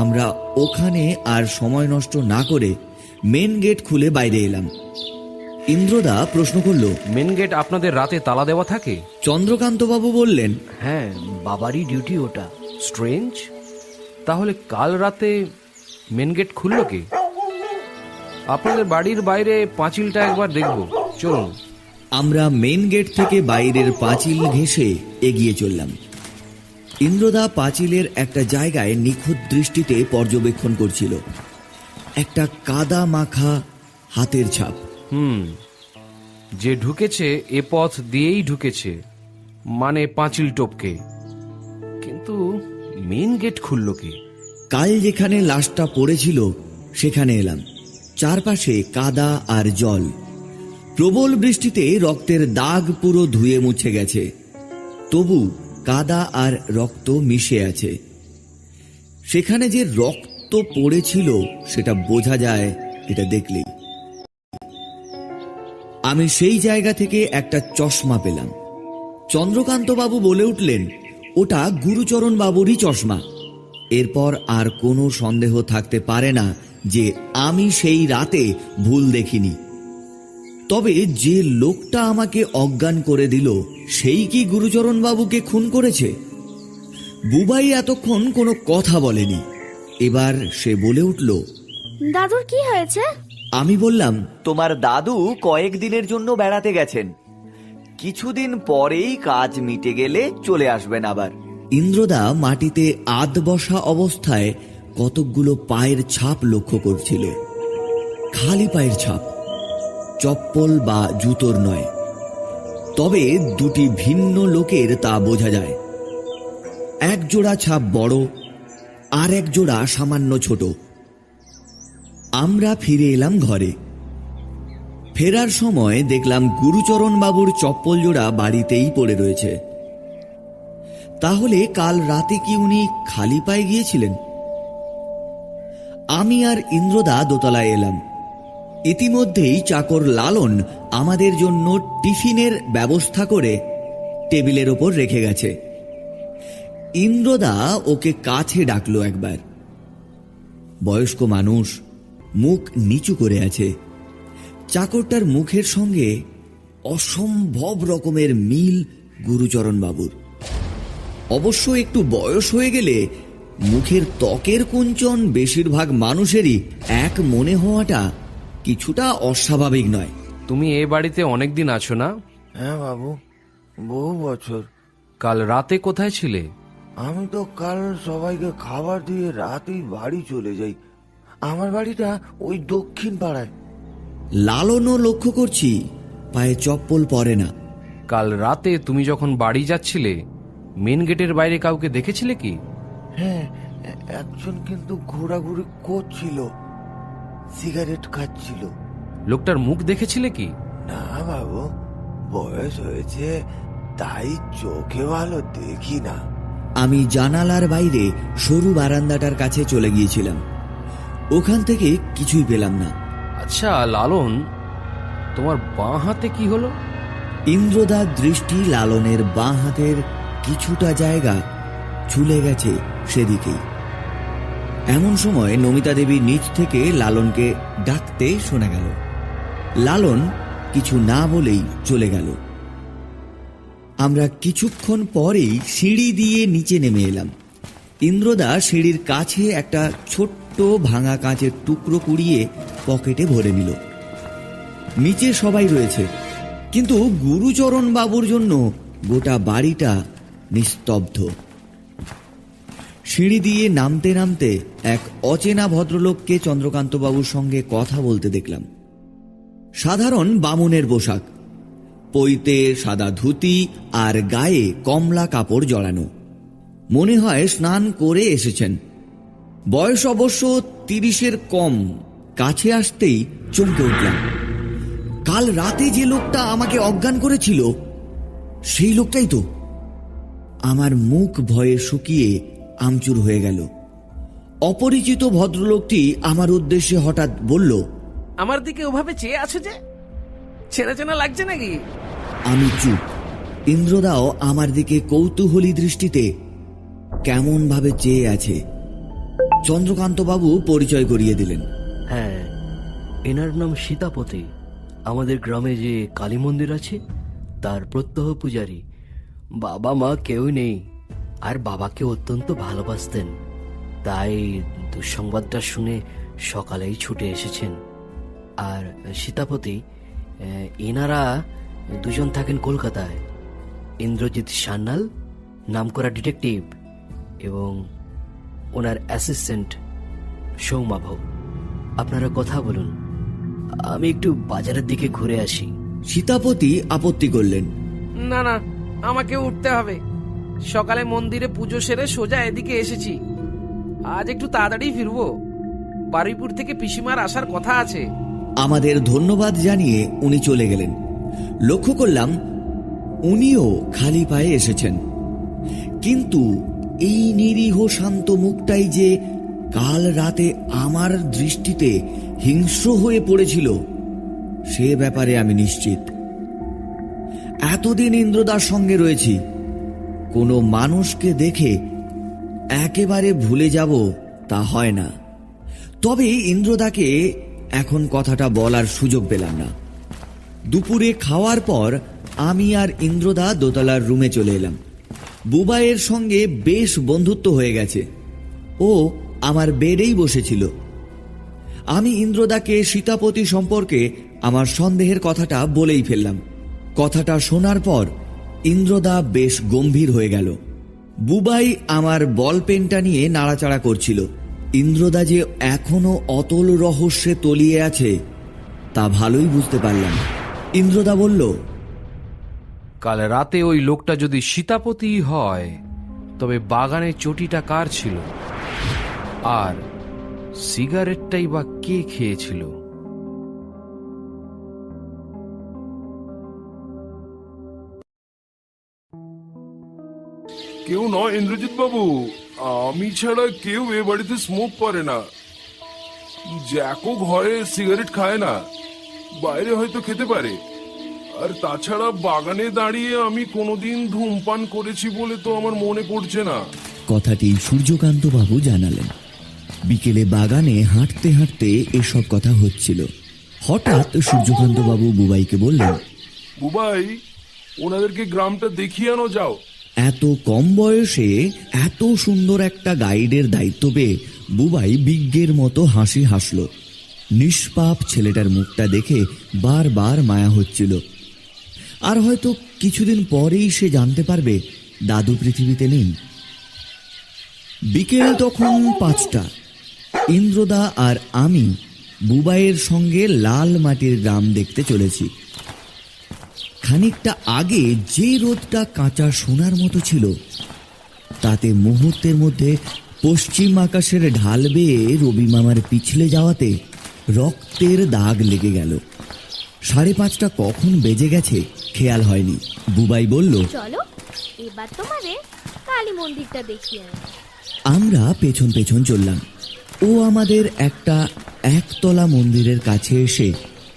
আমরা ওখানে আর সময় নষ্ট না করে মেন গেট খুলে বাইরে এলাম। ইন্দ্রদা প্রশ্ন করল, মেন গেট আপনাদের রাতে তালা দেওয়া থাকে? চন্দ্রকান্তবাবু বললেন, হ্যাঁ, বাবারই ডিউটি ওটা। স্ট্রেঞ্জ। তাহলে কাল রাতে মেন গেট খুলল কে? আপনাদের বাড়ির বাইরে পাঁচিলটা একবার দেখব, চলুন। আমরা মেন গেট থেকে বাইরের পাঁচিল ঘেঁষে এগিয়ে চললাম। ইন্দ্রদা পাঁচিলের একটা জায়গায় নিখুঁত দৃষ্টিতে পর্যবেক্ষণ করছিল। একটা কাদা মাখা হাতের ছাপ। যে ঢুকেছে এ পথ দিয়েই ঢুকেছে, মানে পাঁচিল টপকে। কিন্তু মেন গেট খুলল কে? কাল যেখানে লাশটা পড়েছিল সেখানে এলাম। চারপাশে কাদা আর জল। প্রবল বৃষ্টিতে রক্তের দাগ পুরো ধুয়ে মুছে গেছে, তবু কাদা আর রক্ত মিশে আছে। সেখানে যে রক্ত পড়েছিল সেটা বোঝা যায় এটা দেখলেই। আমি সেই জায়গা থেকে একটা চশমা পেলাম। চন্দ্রকান্তবাবু বলে উঠলেন, ওটা গুরুচরণ বাবুরই চশমা। এরপর আর কোনো সন্দেহ থাকতে পারে না যে আমি সেই রাতে ভুল দেখিনি। তবে যে লোকটা আমাকে অজ্ঞান করে দিল সেই কি গুরুচরণ বাবুকে খুন করেছে? বুবাই এতক্ষণ কোনো কথা বলেনি। এবার সে বলে উঠল, দাদুর কি হয়েছে? আমি বললাম, তোমার দাদু কয়েকদিনের জন্য বেড়াতে গেছেন, কিছুদিন পরেই কাজ মিটে গেলে চলে আসবেন আবার। ইন্দ্রদা মাটিতে আধ বসা অবস্থায় কতকগুলো পায়ের ছাপ লক্ষ্য করছিল। খালি পায়ের ছাপ, চপ্পল বা জুতোর নয়। তবে দুটি ভিন্ন লোকের তা বোঝা যায়। এক জোড়া ছাপ বড়, আর এক জোড়া সামান্য ছোট। আমরা ফিরে এলাম ঘরে। ফেরার সময় দেখলাম গুরুচরণ বাবুর চপ্পল জোড়া বাড়িতেই পড়ে রয়েছে। তাহলে কাল রাতে কি উনি খালি পায়ে গিয়েছিলেন? আমি আর ইন্দ্রদা দোতলায় এলাম। ইতিমধ্যেই চাকর লালন আমাদের জন্য টিফিনের ব্যবস্থা করে টেবিলের ওপর রেখে গেছে। ইন্দ্রদা ওকে কাছে ডাকলো একবার। বয়স্ক মানুষ, মুখ নিচু করে আছে। চাকরটার মুখের সঙ্গে অসম্ভব রকমের মিল গুরুচরণ বাবুর। অবশ্য একটু বয়স হয়ে গেলে মুখের ত্বকের কুঞ্চন বেশিরভাগ মানুষেরই এক মনে হওয়াটা কিছুটা অস্বাভাবিক নয়। তুমি এ বাড়িতে অনেকদিন আছো না? হ্যাঁ বাবু, বহু বছর। কাল রাতে কোথায় ছিলে? আমি তো কাল সবাইকে খাবার দিয়ে রাতেই বাড়ি চলে যাই। আমার বাড়িটা ওই দক্ষিণ পাড়ায়। লালনও লক্ষ্য করছি পায়ে চপ্পল পরে না। কাল রাতে তুমি যখন বাড়ি যাচ্ছিলে মেন গেটের বাইরে কাউকে দেখেছিলে কি? হ্যাঁ, একজন কিন্তু ঘোরাঘুরি করছিল, সিগারেট খাচ্ছিল। লোকটার মুখ দেখেছিলে কি? না বাবু, বয়স হয়েছে তাই চোখে ভালো দেখি না। আমি জানালার বাইরে সরু বারান্দাটার কাছে চলে গিয়েছিলাম। ওখান থেকে কিছুই পেলাম না। আচ্ছা লালন, তোমার বাঁ হাতে কি হলো? ইন্দ্রদার দৃষ্টি লালনের বাঁ হাতের কিছুটা জায়গা ছুলে গেছে সেদিকেই। এমন সময় নমিতা দেবী নিচ থেকে লালনকে ডাকতে শোনা গেল। লালন কিছু না বলেই চলে গেল। আমরা কিছুক্ষণ পরেই সিঁড়ি দিয়ে নিচে নেমে এলাম। ইন্দ্রদা সিঁড়ির কাছে একটা ছোট্ট ভাঙা কাঁচের টুকরো কুড়িয়ে পকেটে ভরে নিল। নিচে সবাই রয়েছে, কিন্তু গুরুচরণ বাবুর জন্য গোটা বাড়িটা নিস্তব্ধ। সিঁড়ি দিয়ে নামতে নামতে এক অচেনা ভদ্রলোককে চন্দ্রকান্তবাবুর সঙ্গে কথা বলতে দেখলাম। সাধারণ বামুনের পোশাক, পৈতে সাদা ধুতি আর গায়ে কমলা কাপড় জড়ানো। মনে হয় স্নান করে এসেছেন। বয়স অবশ্য 30-এর কম। কাছে আসতেই চমকে উঠলাম। কাল রাতে যে লোকটা আমাকে অজ্ঞান করেছিল সেই লোকটাই তো। আমার মুখ ভয়ে শুকিয়ে আমচুর হয়ে গেল। অপরিচিত ভদ্রলোকটি আমার উদ্দেশ্যে হঠাৎ বলল, আমার দিকে ওভাবে চেয়ে আছো যে, চেনা চেনা লাগছে নাকি? আমি চুপ। ইন্দ্রদাও আমার দিকে কৌতূহলী দৃষ্টিতে কেমন ভাবে চেয়ে আছে। চন্দ্রকান্তবাবু পরিচয় করিয়ে দিলেন। হ্যাঁ, এনার নাম সীতাপতি। আমাদের গ্রামে যে কালী মন্দির আছে তার প্রত্যহ পূজারী। বাবা মা কেউ নেই, আর বাবাকে অত্যন্ত ভালোবাসতেন। তাই দুঃসংবাদটা শুনে সকালেই ছুটে এসেছেন। আর সীতাপতি, এনারা দুজন থাকেন কলকাতায়। ইন্দ্রজিৎ সান্যাল নামকরা ডিটেকটিভ এবং ওনার অ্যাসিস্ট্যান্ট সৌমাভ। আপনারা কথা বলুন, আমি একটু বাজারের দিকে ঘুরে আসি। সীতাপতি আপত্তি করলেন। না না, আমাকে উঠতে হবে। সকালে মন্দিরে পুজো সেরে সোজা এদিকে এসেছি। আজ একটু তাড়াতাড়ি ফিরবো। বারুইপুর থেকে পিসিমার আসার কথা আছে। আমাদের ধন্যবাদ জানিয়ে উনি চলে গেলেন। লক্ষ্য করলাম উনিও খালি পায়ে এসেছেন। কিন্তু এই নিরীহ শান্ত মুখটাই যে কাল রাতে আমার দৃষ্টিতে হিংস্র হয়ে পড়েছিল সে ব্যাপারে আমি নিশ্চিত। এতদিন ইন্দ্রদার সঙ্গে রয়েছি, কোনো মানুষকে দেখে একেবারে ভুলে যাব তা হয় না। তবে ইন্দ্রদাকে এখন কথাটা বলার সুযোগ পেলাম না। দুপুরে খাওয়ার পর আমি আর ইন্দ্রদা দোতলার রুমে চলে এলাম। বুবাইয়ের সঙ্গে বেশ বন্ধুত্ব হয়ে গেছে। ও আমার বেডেই বসেছিল। আমি ইন্দ্রদাকে সীতাপতি সম্পর্কে আমার সন্দেহের কথাটা বলেই ফেললাম। কথাটা শোনার পর ইন্দ্রদা বেশ গম্ভীর হয়ে গেল। বুবাই আমার বল পেনটা নিয়ে নাড়াচাড়া করছিল। ইন্দ্রদা যে এখনো অতল রহস্যে তলিয়ে আছে তা ভালোই বুঝতে পারলাম। ইন্দ্রদা বলল, কাল রাতে ওই লোকটা যদি সীতাপতি হয় তবে বাগানের চটিটা কার ছিল, আর সিগারেটটাই বা কে খেয়েছিল? কেউ নয় ইন্দ্রজিৎ বাবু, আমি ছাড়া কেউ এ বাড়িতে স্মোক করে না। জ্যাকও ঘরে সিগারেট খায় না, বাইরে হয়তো খেতে পারে। আর তাছাড়া বাগানে দাঁড়িয়ে আমি কোনোদিন ধূমপান করেছি বলে তো আমার মনে পড়ছে না। কথাটি সূর্যকান্ত বাবু জানালেন। বিকেলে বাগানে হাঁটতে হাঁটতে এসব কথা হচ্ছিল। হঠাৎ সূর্যকান্ত বাবু বুবাইকে বললেন, বুবাই, ওনাদেরকে গ্রামটা দেখিয়ে আনো যাও। এত কম বয়সে এত সুন্দর একটা গাইডের দায়িত্ব পেয়ে বুবাই বিজ্ঞের মতো হাসি হাসল। নিষ্পাপ ছেলেটার মুখটা দেখে বারবার মায়া হচ্ছিল। আর হয়তো কিছুদিন পরেই সে জানতে পারবে দাদু পৃথিবীতে নেই। বিকেল তখন 5টা। ইন্দ্রদা আর আমি বুবাইয়ের সঙ্গে লাল মাটির গ্রাম দেখতে চলেছি। খানিকটা আগে যে রোদটা কাঁচা সোনার মতো ছিল, তাতে মুহূর্তের মধ্যে পশ্চিম আকাশের ঢাল বেয়ে রবি মামার পিছলে যাওয়াতে রক্তের দাগ লেগে গেল। 5:30 কখন বেজে গেছে খেয়াল হয়নি। বুবাই বলল, চলো এবার তোমাদের কালী মন্দিরটা দেখিয়ে আনি। আমরা পেছন পেছন চললাম। ও আমাদের একটা একতলা মন্দিরের কাছে এসে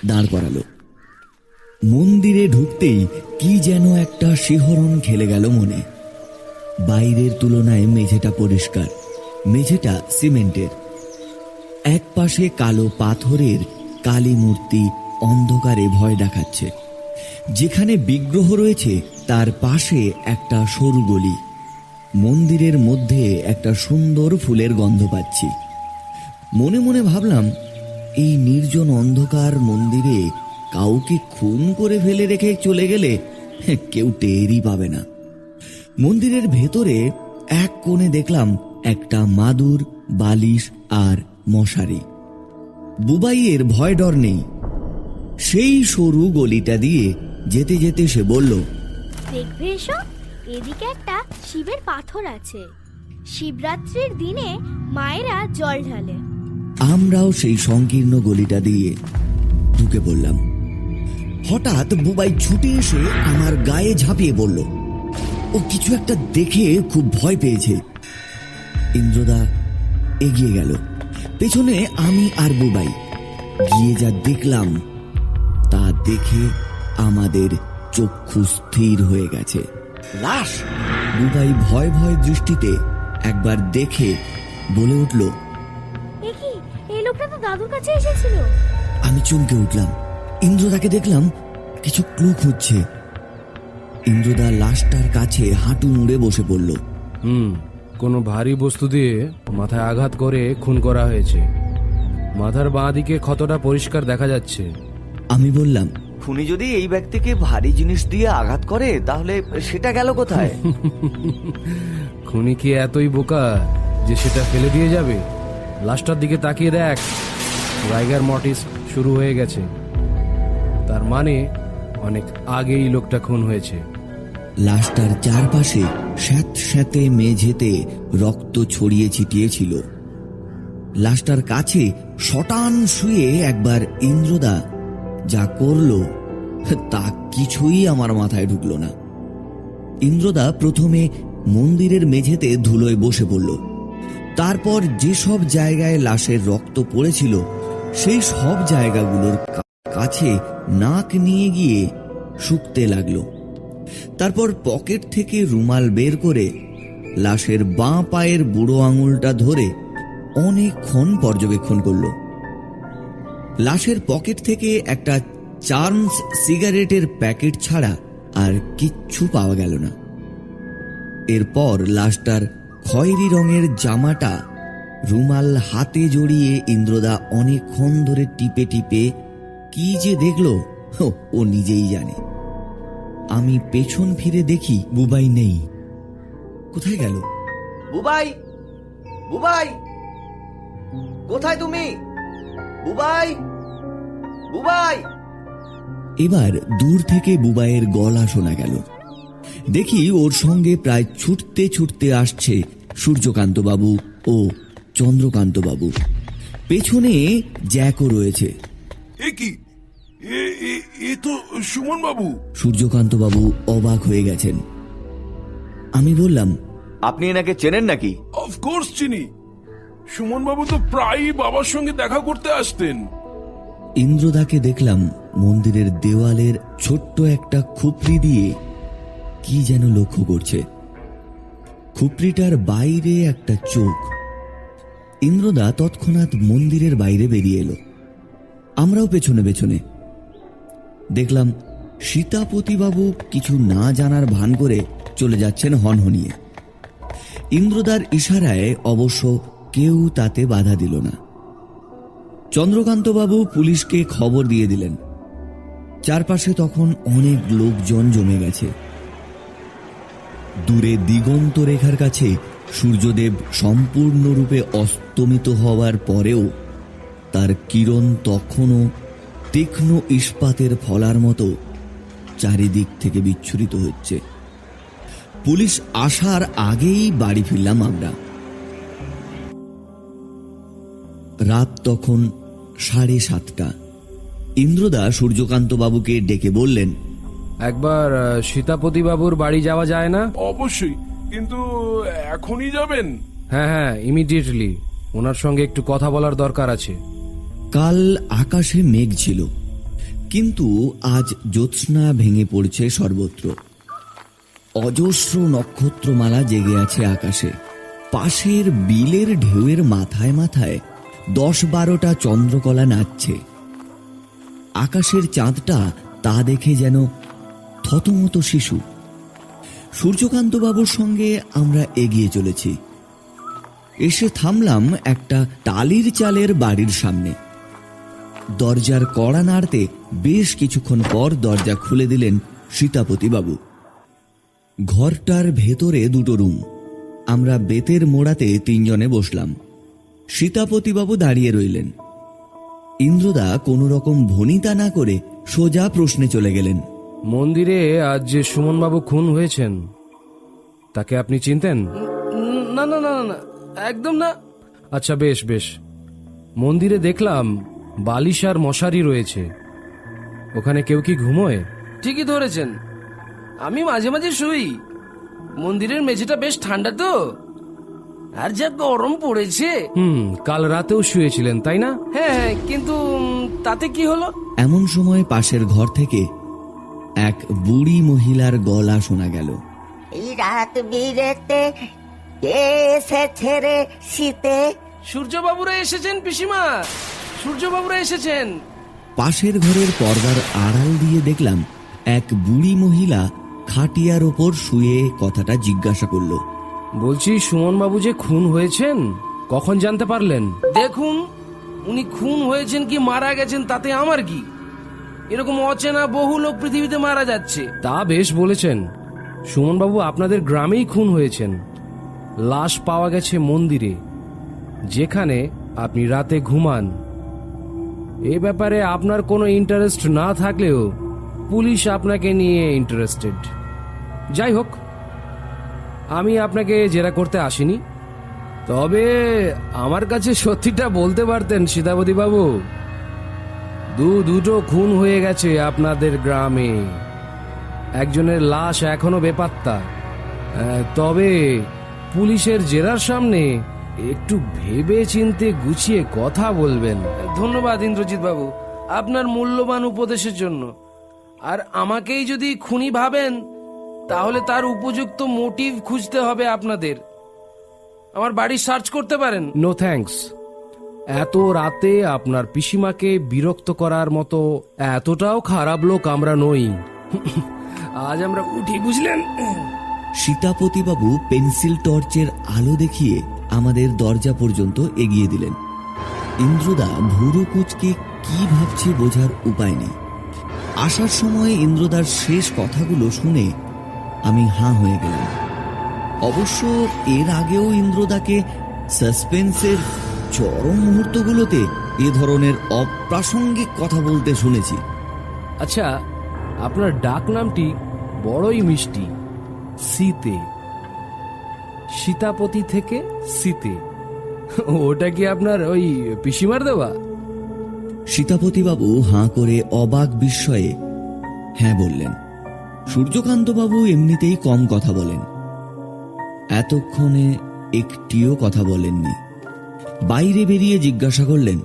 দাঁড় করালো। মন্দিরে ঢুকতেই কি যেন একটা শিহরণ খেলে গেল মনে। বাইরের তুলনায় মেঝেটা পরিষ্কার, মেঝেটা সিমেন্টের। এক পাশে কালো পাথরের কালী মূর্তি অন্ধকারে ভয় দেখাচ্ছে। যেখানে বিগ্রহ রয়েছে তার পাশে একটা সরু গলি। মন্দিরের মধ্যে একটা সুন্দর ফুলের গন্ধ পাচ্ছি। মনে মনে ভাবলাম, এই নির্জন অন্ধকার মন্দিরে কাউকে খুন করে ফেলে রেখে চলে গেলে কেউ টেরই পাবে না। মন্দিরের ভেতরে এক কোণে দেখলাম একটা মাদুর, বালিশ আর মশারি। বুবাইয়ের ভয় ডর নেই। সেই সরু গলিটা দিয়ে যেতে যেতে সে বলল, দেখবে এসো, এদিকে একটা শিবের পাথর আছে। শিবরাত্রির দিনে মায়েরা জল ঢালে। আমরাও সেই সংকীর্ণ গলিটা দিয়ে ঢুকে পড়লাম। হঠাৎ বুবাই ছুটে এসে আমার গায়ে ঝাঁপিয়ে পড়ল। ও কিছু একটা দেখে খুব ভয় পেয়েছে। ইন্দ্রদা এগিয়ে গেল, পেছনে আমি আর বুবাই। গিয়ে যা দেখলাম তা দেখে আমাদের চক্ষু স্থির হয়ে গেছে। লাশ! বুবাই ভয় ভয় দৃষ্টিতে একবার দেখে বলে উঠল, এ কি, এই লোকটা তো দাদুর কাছে এসেছিল। আমি চমকে উঠলাম। ইন্দ্রদাকে দেখলাম কিছু ক্লু খুঁজছে। ইন্দ্রদা লাশটার কাছে হাঁটু মুড়ে বসে পড়ল। কোনো ভারী বস্তু দিয়ে মাথায় আঘাত করে খুন করা হয়েছে। মাথার বাঁ দিকে ক্ষতটা পরিষ্কার দেখা যাচ্ছে। আমি বললাম, খুনি যদি এই ব্যক্তিকে ভারী জিনিস দিয়ে আঘাত করে তাহলে সেটা গেল কোথায়? খুনি কি এতই বোকা যে সেটা ফেলে দিয়ে যাবে? লাশটার দিকে তাকিয়ে দেখ, রাইগার মর্টিস শুরু হয়ে গেছে। তার মানে অনেক আগেই লোকটা খুন হয়েছে। লাশটার চারপাশে স্যাঁতস্যাঁতে মেঝেতে রক্ত ছড়িয়ে ছিটিয়ে ছিল। লাশটার কাছে শটান শুয়ে একবার ইন্দ্রদা যা করল তা কিছুই আমার মাথায় ঢুকল না। ইন্দ্রদা প্রথমে মন্দিরের মেঝেতে ধুলোয় বসে পড়ল। তারপর যেসব জায়গায় লাশের রক্ত পড়েছিল সেই সব জায়গাগুলোর কাছে নাক নিয়ে গিয়ে শুকতে লাগলো। তারপর পকেট থেকে রুমাল বের করে লাশের বাঁ পায়ের বুড়ো আঙুলটা ধরে অনেকক্ষণ পর্যবেক্ষণ করল। লাশের পকেট থেকে একটা চার্মস সিগারেটের প্যাকেট ছাড়া আর কিচ্ছু পাওয়া গেল না। এরপর লাশটার খয়েরি রঙের জামাটা রুমাল হাতে জড়িয়ে ইন্দ্রদা অনেকক্ষণ ধরে টিপে টিপে কি যে দেখলো ও নিজেই জানে। আমি পেছন ফিরে দেখি বুবাই নেই। কোথায় গেল? বুবাই, বুবাই, কোথায় তুমি? বুবাই, বুবাই। এবার দূর থেকে বুবাইয়ের গলা শোনা গেল। দেখি ওর সঙ্গে প্রায় ছুটতে ছুটতে আসছে সূর্যকান্তবাবু ও চন্দ্রকান্তবাবু। পেছনে জ্যাকও রয়েছে। এ কি, এ তো সুমন বাবু। সূর্যকান্তবাবু অবাক হয়ে গেছেন। আমি বললাম, আপনি এনাকে চেনেন নাকি? অফকোর্স চিনি। সুমন বাবু তো প্রায়ই বাবার সঙ্গে দেখা করতে আসতেন। ইন্দ্রদাকে দেখলাম মন্দিরের দেওয়ালের ছোট্ট একটা খুপড়ি দিয়ে কি যেন লক্ষ্য করছে। খুপড়িটার বাইরে একটা চোখ। ইন্দ্রদা তৎক্ষণাৎ মন্দিরের বাইরে বেরিয়ে এলো। আমরাও পেছনে পেছনে দেখলাম সীতাপতিবাবু কিছু না জানার ভান করে চলে যাচ্ছেন হনহনিয়ে। ইন্দ্রদার ইশারায় অবশ্য কেউ তাতে বাধা দিল না। চন্দ্রকান্তবাবু পুলিশকে খবর দিয়ে দিলেন। চারপাশে তখন অনেক লোকজন জমে গেছে। দূরে দিগন্ত রেখার কাছে সূর্যদেব সম্পূর্ণরূপে অস্তমিত হওয়ার পরেও তার কিরণ তখনও তীক্ষ্ণ ইস্পাতের ফলার মতো চারিদিক থেকে বিচ্ছুরিত হচ্ছে। পুলিশ আসার আগেই বাড়ি ফিরলাম আমরা। রাত তখন 7:30। ইন্দ্রদা সূর্যকান্তবাবুকে ডেকে বললেন, একবার সীতাপতি বাবুর বাড়ি যাওয়া যায় না? অবশ্যই, কিন্তু এখনই যাবেন? হ্যাঁ হ্যাঁ, ইমিডিয়েটলি। ওনার সঙ্গে একটু কথা বলার দরকার আছে। কাল আকাশে মেঘ ছিল, কিন্তু আজ জ্যোৎস্না ভেঙে পড়ছে সর্বত্র। অজস্র নক্ষত্রমালা জেগে আছে আকাশে। পাশের বিলের ঢেউয়ের মাথায় মাথায় 10-12টা চন্দ্রকলা নাচছে। আকাশের চাঁদটা তা দেখে যেন থতমত শিশু। সূর্যকান্তবাবুর সঙ্গে আমরা এগিয়ে চলেছি। এসে থামলাম একটা টালির চালের বাড়ির সামনে। দরজার কড়া নাড়তে বেশ কিছুক্ষণ পর দরজা খুলে দিলেন সীতাপতিবাবু। ঘরটার ভেতরে 2টো রুম। আমরা বেতের মোড়াতে 3 জনে বসলাম। সীতাপতিবাবু দাঁড়িয়ে রইলেন। ইন্দ্রদা কোনো রকম ভনিতা না করে সোজা প্রশ্নে চলে গেলেন। মন্দিরে আজ যে সুমনবাবু খুন হয়েছেন তাকে আপনি চিনতেন? না না না না, একদম না। আচ্ছা, বেশ বেশ। মন্দিরে দেখলাম বালিশ আর মশারি রয়েছে। ওখানে কেউ কি ঘুমোয়? ঠিকই ধরেছেন, আমি মাঝে মাঝে শুই। মন্দিরের মেঝেটা বেশ ঠান্ডা তো, আর যা গরম পড়েছে। কাল রাতেও শুয়েছিলেন তাই না? হ্যাঁ হ্যাঁ, কিন্তু তাতে কি হলো? এমন সময় পাশের ঘর থেকে এক বুড়ি মহিলার গলা শোনা গেল। এই রাত বিরেতে কে এসেছে রে শীতে? সূর্যবাবুরা এসেছেন পিসিমা, সূর্যবাবুরা এসেছেন। পাশের ঘরের পর্দার আড়াল দিয়ে দেখলাম এক বুড়ি মহিলা খাটিয়ার ওপর শুয়ে কথাটা জিজ্ঞাসা করল। বলছি, সুমনবাবু যে খুন হয়েছেন কখন জানতে পারলেন? দেখুন, উনি খুন হয়েছেন কি মারা গেছেন তাতে আমার কি? এরকম অচেনা বহু লোক পৃথিবীতে মারা যাচ্ছে। তা বেশ বলেছেন। সুমনবাবু আপনাদের গ্রামেই খুন হয়েছেন। লাশ পাওয়া গেছে মন্দিরে, যেখানে আপনি রাতে ঘুমান। এ ব্যাপারে আপনার কোনো ইন্টারেস্ট না থাকলেও পুলিশ আপনাকে নিয়ে ইন্টারেস্টেড। যাই হোক, আমি আপনাকে জেরা করতে আসিনি। তবে আমার কাছে সত্যিটা বলতে পারতেন সীতাপতি বাবু। দুটো খুন হয়ে গেছে আপনাদের গ্রামে। একজনের লাশ এখনো বেপাত্তা। তবে পুলিশের জেরার সামনে একটু ভেবে চিন্তে গুছিয়ে কথা বলবেন। ধন্যবাদ ইন্দ্রজিৎ বাবু আপনার মূল্যবান উপদেশের জন্য। আর আমাকেই যদি খুনি ভাবেন তাহলে তার উপযুক্ত মোটিভ খুঁজতে হবে আপনাদের। আমার বাড়ি সার্চ করতে পারেন। No thanks. এত রাতে আপনার পিসিমাকে বিরক্ত করার মতো এতটাও খারাপ লোক আমরা নই। আজ আমরা উঠি, বুঝলেন? সীতাপতিবাবু পেন্সিল টর্চের আলো দেখিয়ে আমাদের দরজা পর্যন্ত এগিয়ে দিলেন। ইন্দ্রদা ভুরু কুঁচকে কি ভাবছে বোঝার উপায় নেই। আসার সময় ইন্দ্রদার শেষ কথাগুলো শুনে আমি হাঁ হয়ে গেলাম। অবশ্য এর আগেও ইন্দ্রদাকে সাসপেন্সের চরম মুহূর্তগুলোতে এ ধরনের অপ্রাসঙ্গিক কথা বলতে শুনেছি। আচ্ছা, আপনার ডাক নামটি বড়ই মিষ্টি, সীতে। সীতাপতি থেকে সীতে, ওটা কি আপনার ওই পিসিমার দেওয়া? সীতাপতিবাবু হাঁ করে অবাক বিস্ময়ে হ্যাঁ বললেন। সূর্যকান্তবাবু এমনিতেই কম কথা বলেন, এতক্ষণে একটিও কথা বলেননি। বাইরে বেরিয়ে জিজ্ঞাসা করলেন,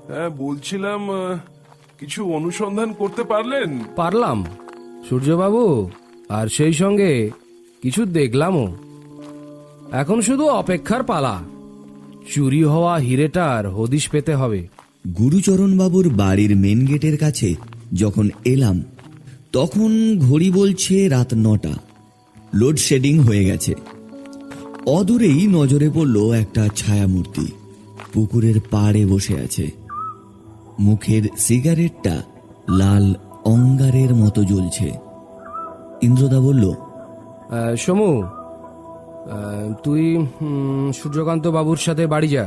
হ্যাঁ বলছিলাম, কিছু অনুসন্ধান করতে পারলেন? পারলাম সূর্যবাবু, আর সেই সঙ্গে কিছু দেখলামও। এখন শুধু অপেক্ষার পালা। চুরি হওয়া হিরেটার হদিশ পেতে হবে। গুরুচরণবাবুর বাড়ির মেন গেটের কাছে যখন এলাম তখন ঘড়ি বলছে রাত 9টা। লোডশেডিং হয়ে গেছে। অদূরেই নজরে পড়ল একটা ছায়ামূর্তি পুকুরের পাড়ে বসে আছে। মুখের সিগারেটটা লাল অঙ্গারের মতো জ্বলছে। ইন্দ্রদা বলল, সমু, তুই সূর্যকান্ত বাবুর সাথে বাড়ি যা,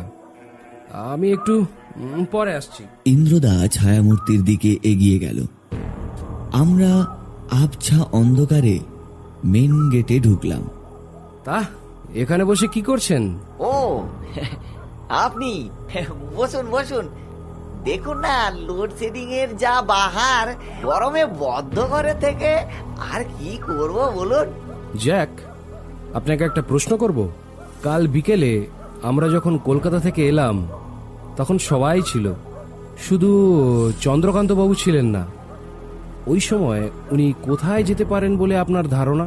আমি একটু পরে আসছি। ইন্দ্রদা ছায়ামূর্তির দিকে এগিয়ে গেল। আমরা আবছা অন্ধকারে মেন গেটে ঢুকলাম। তা এখানে বসে কি করছেন? ও আপনি বসুন বসুন। দেখুন না, লোডশেডিং এর যা বাহার, গরমে বদ্ধ ঘরে থেকে আর কি করব বলুন। জ্যাক, আপনাকে একটা প্রশ্ন করব। কাল বিকেলে আমরা যখন কলকাতা থেকে এলাম তখন সবাই ছিল, শুধু চন্দ্রকান্ত বাবু ছিলেন না। ওই সময় উনি কোথায় যেতে পারেন বলে আপনার ধারণা?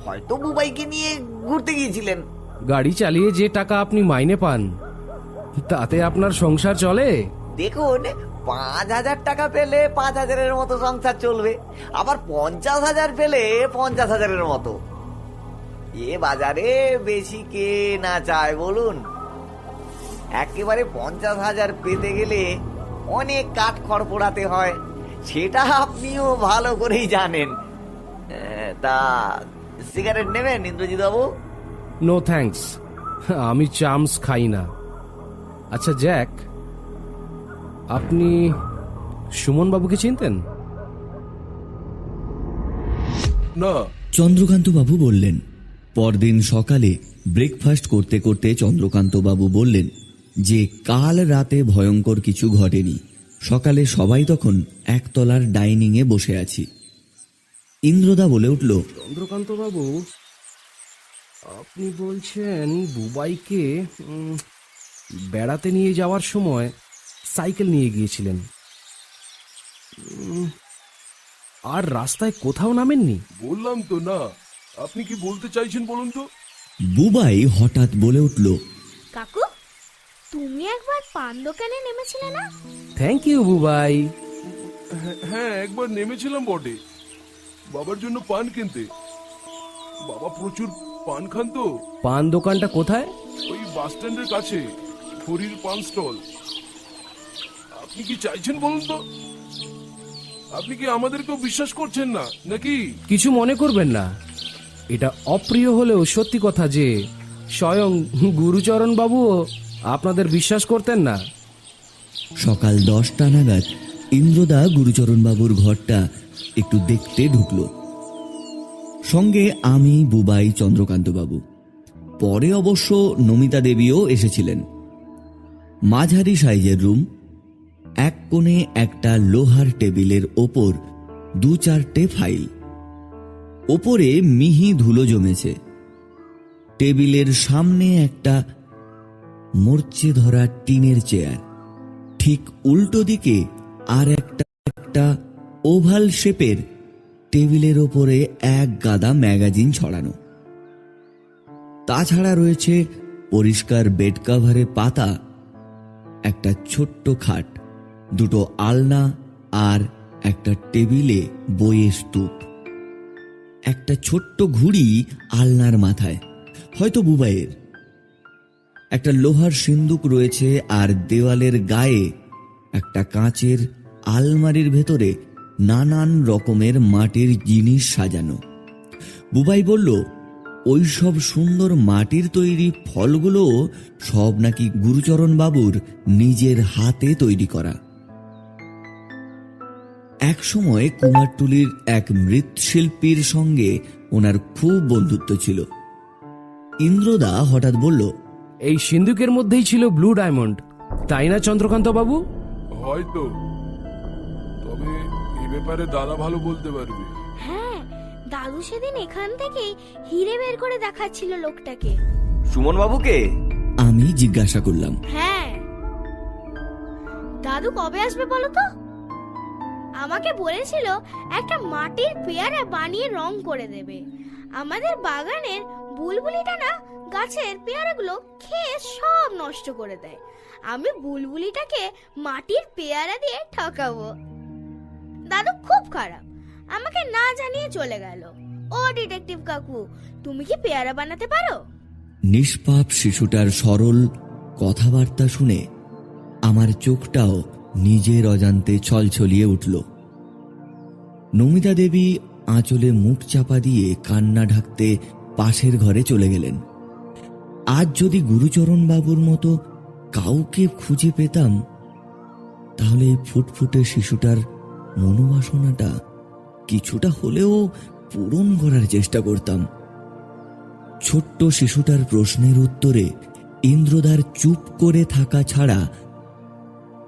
হয়তো বুবাইকে নিয়ে ঘুরতে গিয়েছিলেন। গাড়ি চালিয়ে যে টাকা আপনি মাইনে পান তাতে আপনার সংসার চলে? দেখুন, 5,000 টাকা পেলে 5,000-এর মতো সংসার চলবে, আবার 50,000 পেলে 50,000-এর মতো। এ বাজারে বেশি কে না চায় বলুন? একেবারে 50,000 পেতে গেলে অনেক কাঠ খড় পোড়াতে হয়, সেটা আপনিও ভালো করেই জানেন। তা সিগারেট নেবেন ইন্দ্রজিৎ বাবু? নো থ্যাঙ্কস, আমি চামস খাই না। আচ্ছা জ্যাক, আপনি সুমন বাবুকে চিনতেন? না। চন্দ্রকান্ত বাবু বললেন। পরদিন সকালে ব্রেকফাস্ট করতে করতে চন্দ্রকান্ত বাবু বললেন যে কাল রাতে ভয়ঙ্কর কিছু ঘটেনি। সকালে সবাই তখন একতলার ডাইনিং এ বসে আছি। ইন্দ্রদা বলে উঠল, চন্দ্রকান্ত বাবু, আপনি বলছেন বুবাইকে বেড়াতে নিয়ে যাওয়ার সময় সাইকেল নিয়ে গিয়েছিলেন, আর রাস্তায় কোথাও নামেননি? বললাম তো না। আপনি কি বলতে চাইছেন বলুন তো? বুবাই হঠাৎ বলে উঠল, কাকু, তুমি একবার পান দোকানে নেমেছিলে না? Thank you Bubai. হ্যাঁ, একবার নেমেছিলাম বটে, বাবার জন্য পান কিনতে। বাবা প্রচুর পান খান তো। পান দোকানটা কোথায়? ওই বাস স্ট্যান্ডের কাছে, হরির পান স্টল। আপনি কি চাইছেন বলুন তো? আপনি কি আমাদেরকেও বিশ্বাস করছেন না নাকি? কিছু মনে করবেন না, এটা অপ্রিয় হলেও সত্যি কথা যে স্বয়ং গুরুচরণ বাবুও আপনাদের বিশ্বাস করতেন না। সকাল 10টা নাগাদ ইন্দ্রদা গুরুচরণ বাবুর ঘরটা একটু দেখতে ঢুকল। সঙ্গে আমি, বুবাই, চন্দ্রকান্ত বাবু। পরে অবশ্য নমিতা দেবীও এসেছিলেন। মাঝারি সাইজের রুম। এক কোণে একটা লোহার টেবিলের ওপর 2-4টে ফাইল। ওপরে মিহি ধুলো জমেছে। টেবিলের সামনে একটা মরচে ধরা টিনের চেয়ার। ঠিক উল্টো দিকে আর একটা ওভাল শেপের টেবিলের ওপরে এক গাদা ম্যাগাজিন ছড়ানো। তাছাড়া রয়েছে পরিষ্কার বেড কাভারের পাতা, একটা ছোট্ট খাট, দুটো আলনা আর একটা টেবিলে বইয়ের স্তূপ। একটা ছোট্ট ঘুড়ি আলনার মাথায়, হয়তো বুবাইয়ের। একটা লোহার সিন্দুক রয়েছে আর দেওয়ালের গায়ে একটা কাঁচের আলমারির ভেতরে নানান রকমের মাটির জিনিস সাজানো। বুবাই বলল ওই সব সুন্দর মাটির তৈরি ফলগুলো সব নাকি গুরুচরণ বাবুর নিজের হাতে তৈরি করা। এক সময় কুমারটুলির এক মৃৎশিল্পীর সঙ্গে ওনার খুব বন্ধুত্ব ছিল। ইন্দ্রদা হঠাৎ বলল, এই সিন্ধুকের মধ্যেই ছিল ব্লু ডায়মন্ড, তাই না চন্দ্রকান্ত বাবু? হয়তো, তবে এই ব্যাপারে দাদা ভালো বলতে পারবে। হ্যাঁ, দাদু সেদিন এখান থেকেই হিরে বের করে দেখাচ্ছিল লোকটাকে। সুমন বাবুকে? আমি জিজ্ঞাসা করলাম। হ্যাঁ। দাদু কবে আসবে বলো তো? আমাকে বলেছিল একটা মাটির পেয়ারা বানিয়ে রং করে দেবে। আমাদের বাগানের বুলবুলিটা না গাছের পেয়ারাগুলো খেয়ে সব নষ্ট করে দেয়। আমি বুলবুলিটাকে মাটির পেয়ারা দিয়ে ঠকাবো। দাদু খুব খারাপ, আমাকে না জানিয়ে চলে গেল। ও ডিটেকটিভ কাকু, তুমি কি পেয়ারা বানাতে পারো? নিষ্পাপ শিশুটার সরল কথাবার্তা শুনে আমার চোখটাও নিজের অজান্তে ছলছলিয়ে উঠল। নমিতা দেবী আঁচলে মুখ চাপা দিয়ে কান্না ঢাকতে পাশের ঘরে চলে গেলেন। আজ যদি গুরুচরণ বাবুর মতো কাউকে খুঁজে পেতাম, তাহলে এই ফুটফুটে শিশুটার মনোবাসনাটা কিছুটা হলেও পূরণ করার চেষ্টা করতাম। ছোট্ট শিশুটার প্রশ্নের উত্তরে ইন্দ্রদার চুপ করে থাকা ছাড়া